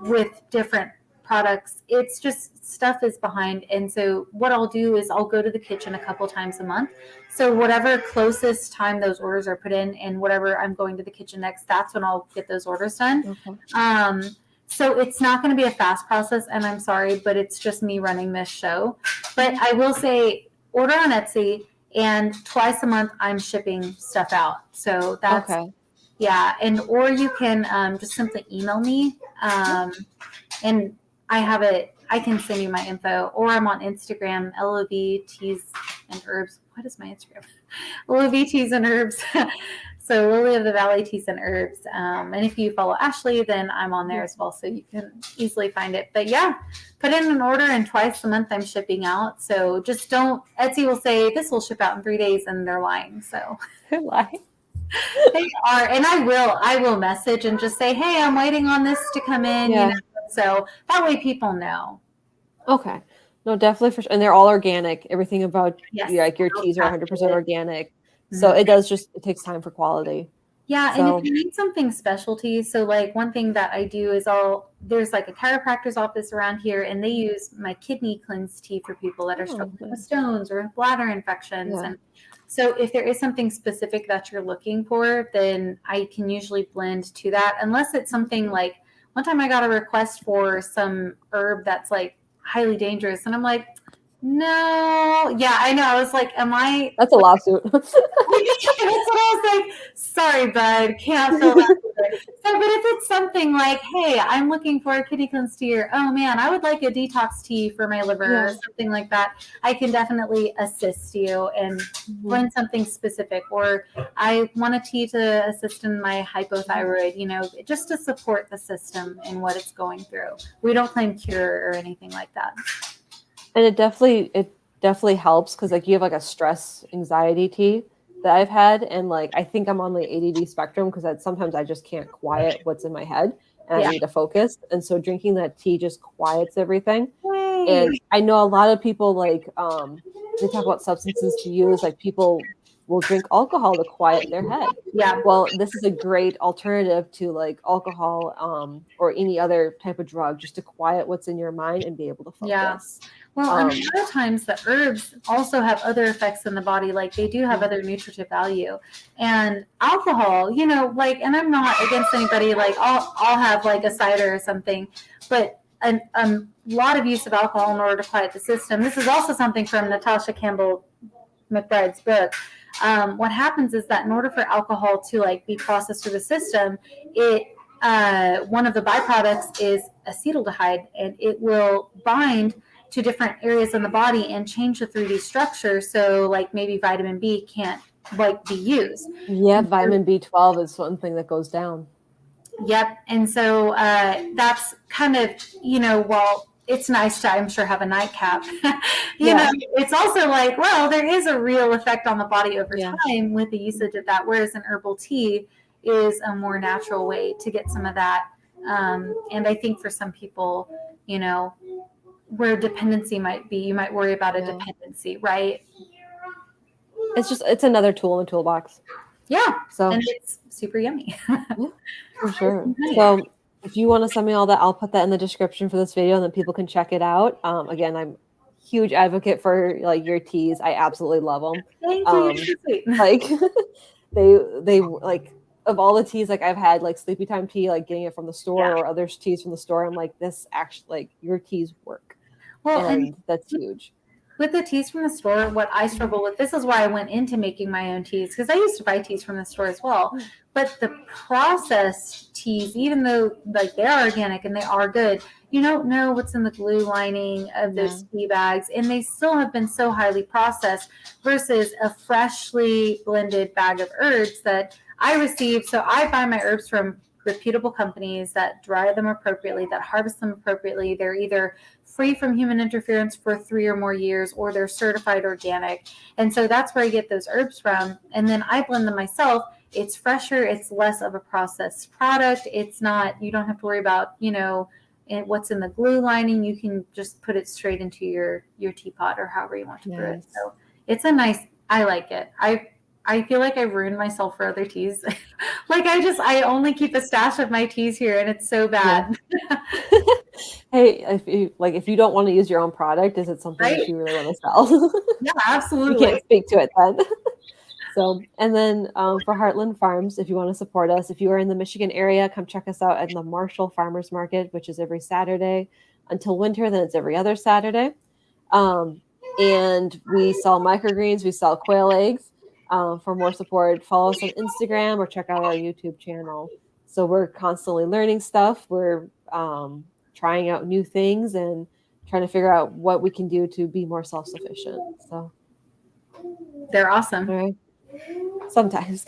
with different products, it's just stuff is behind. And so what I'll do is I'll go to the kitchen a couple times a month. So whatever closest time those orders are put in, and whatever I'm going to the kitchen next, that's when I'll get those orders done. Okay. So it's not going to be a fast process, and I'm sorry, but it's just me running this show. But I will say, order on Etsy, and twice a month I'm shipping stuff out. So that's and or you can just simply email me, and I have it. I can send you my info, or I'm on Instagram, LOV Teas and Herbs. What is my Instagram? LOV Teas and Herbs. So Lily of the Valley Teas and Herbs. And if you follow Ashley, then I'm on there as well, so you can easily find it. But yeah, put in an order, and twice a month I'm shipping out. So just don't. Etsy will say this will ship out in 3 days, and they're lying. So they're lying. They are, and I will message and just say, hey, I'm waiting on this to come in. Yeah. So that way people know. Okay. No, definitely for sure. And they're all organic. Everything about like your teas are 100% organic. So it takes time for quality. Yeah. And if you need something specialty, so like one thing that I do is there's like a chiropractor's office around here, and they use my kidney cleanse tea for people that are struggling with stones or bladder infections. And so if there is something specific that you're looking for, then I can usually blend to that, unless it's something like, one time I got a request for some herb that's like highly dangerous, and I'm like, no. Yeah, I know. I was like, am I? That's a lawsuit. what I was like, sorry, bud, can't fill that either. So, but if it's something like, hey, I'm looking for a kidney cleanse tea, or oh man, I would like a detox tea for my liver, or something like that, I can definitely assist you and find something specific. Or I want a tea to assist in my hypothyroid, just to support the system and what it's going through. We don't claim cure or anything like that. And it definitely helps because like you have like a stress anxiety tea that I've had, and like I think I'm on the ADD spectrum because sometimes I just can't quiet what's in my head and I need to focus, and so drinking that tea just quiets everything. And I know a lot of people like they talk about substances to use, like people will drink alcohol to quiet their head. Yeah. Well, this is a great alternative to like alcohol or any other type of drug, just to quiet what's in your mind and be able to focus. Yeah. Well, and a lot of times the herbs also have other effects in the body, like they do have other nutritive value. And alcohol, like, and I'm not against anybody, like I'll have like a cider or something, but a lot of use of alcohol in order to quiet the system. This is also something from Natasha Campbell McBride's book. What happens is that in order for alcohol to like be processed through the system, one of the byproducts is acetaldehyde, and it will bind to different areas in the body and change the 3D structure. So like maybe vitamin B can't like be used. Yeah, vitamin B12 is one thing that goes down. Yep. And so that's kind of, while it's nice to, I'm sure, have a nightcap, it's also like, well, there is a real effect on the body over time with the usage of that, whereas an herbal tea is a more natural way to get some of that. And I think for some people, where dependency might be, you might worry about a dependency, right? It's another tool in the toolbox. Yeah. So, and it's super yummy. Yeah, for sure. So if you want to send me all that, I'll put that in the description for this video and then people can check it out. Again, I'm a huge advocate for like your teas. I absolutely love them. Thank you. You're so sweet. Like they like, of all the teas like I've had, like Sleepy Time tea, like getting it from the store or other teas from the store, I'm like, this actually, like, your teas work. Well, and that's huge. With the teas from the store, what I struggle with, this is why I went into making my own teas, because I used to buy teas from the store as well. But the processed teas, even though like they are organic and they are good, you don't know what's in the glue lining of those tea bags, and they still have been so highly processed versus a freshly blended bag of herbs that I receive. So I buy my herbs from reputable companies that dry them appropriately, that harvest them appropriately. They're either free from human interference for 3 or more years, or they're certified organic. And so that's where I get those herbs from. And then I blend them myself. It's fresher. It's less of a processed product. It's not, you don't have to worry about, what's in the glue lining. You can just put it straight into your teapot or however you want to brew it. So it's I like it. I feel like I've ruined myself for other teas. Like I only keep a stash of my teas here, and it's so bad. Yeah. Hey, if you don't want to use your own product, is it something that you really want to sell? Yeah, absolutely. You can't speak to it then. So, and then for Heartland Farms, if you want to support us, if you are in the Michigan area, come check us out at the Marshall Farmers Market, which is every Saturday until winter. Then it's every other Saturday. And we sell microgreens, we sell quail eggs. For more support, follow us on Instagram or check out our YouTube channel. So we're constantly learning stuff. We're trying out new things and trying to figure out what we can do to be more self-sufficient. So they're awesome. All right. Sometimes.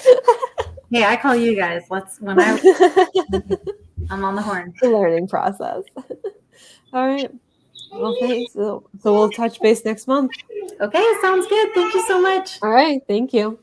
Hey, I call you guys. I'm on the horn. The learning process. All right. Well, thanks. So we'll touch base next month. Okay, sounds good. Thank you so much. All right. Thank you.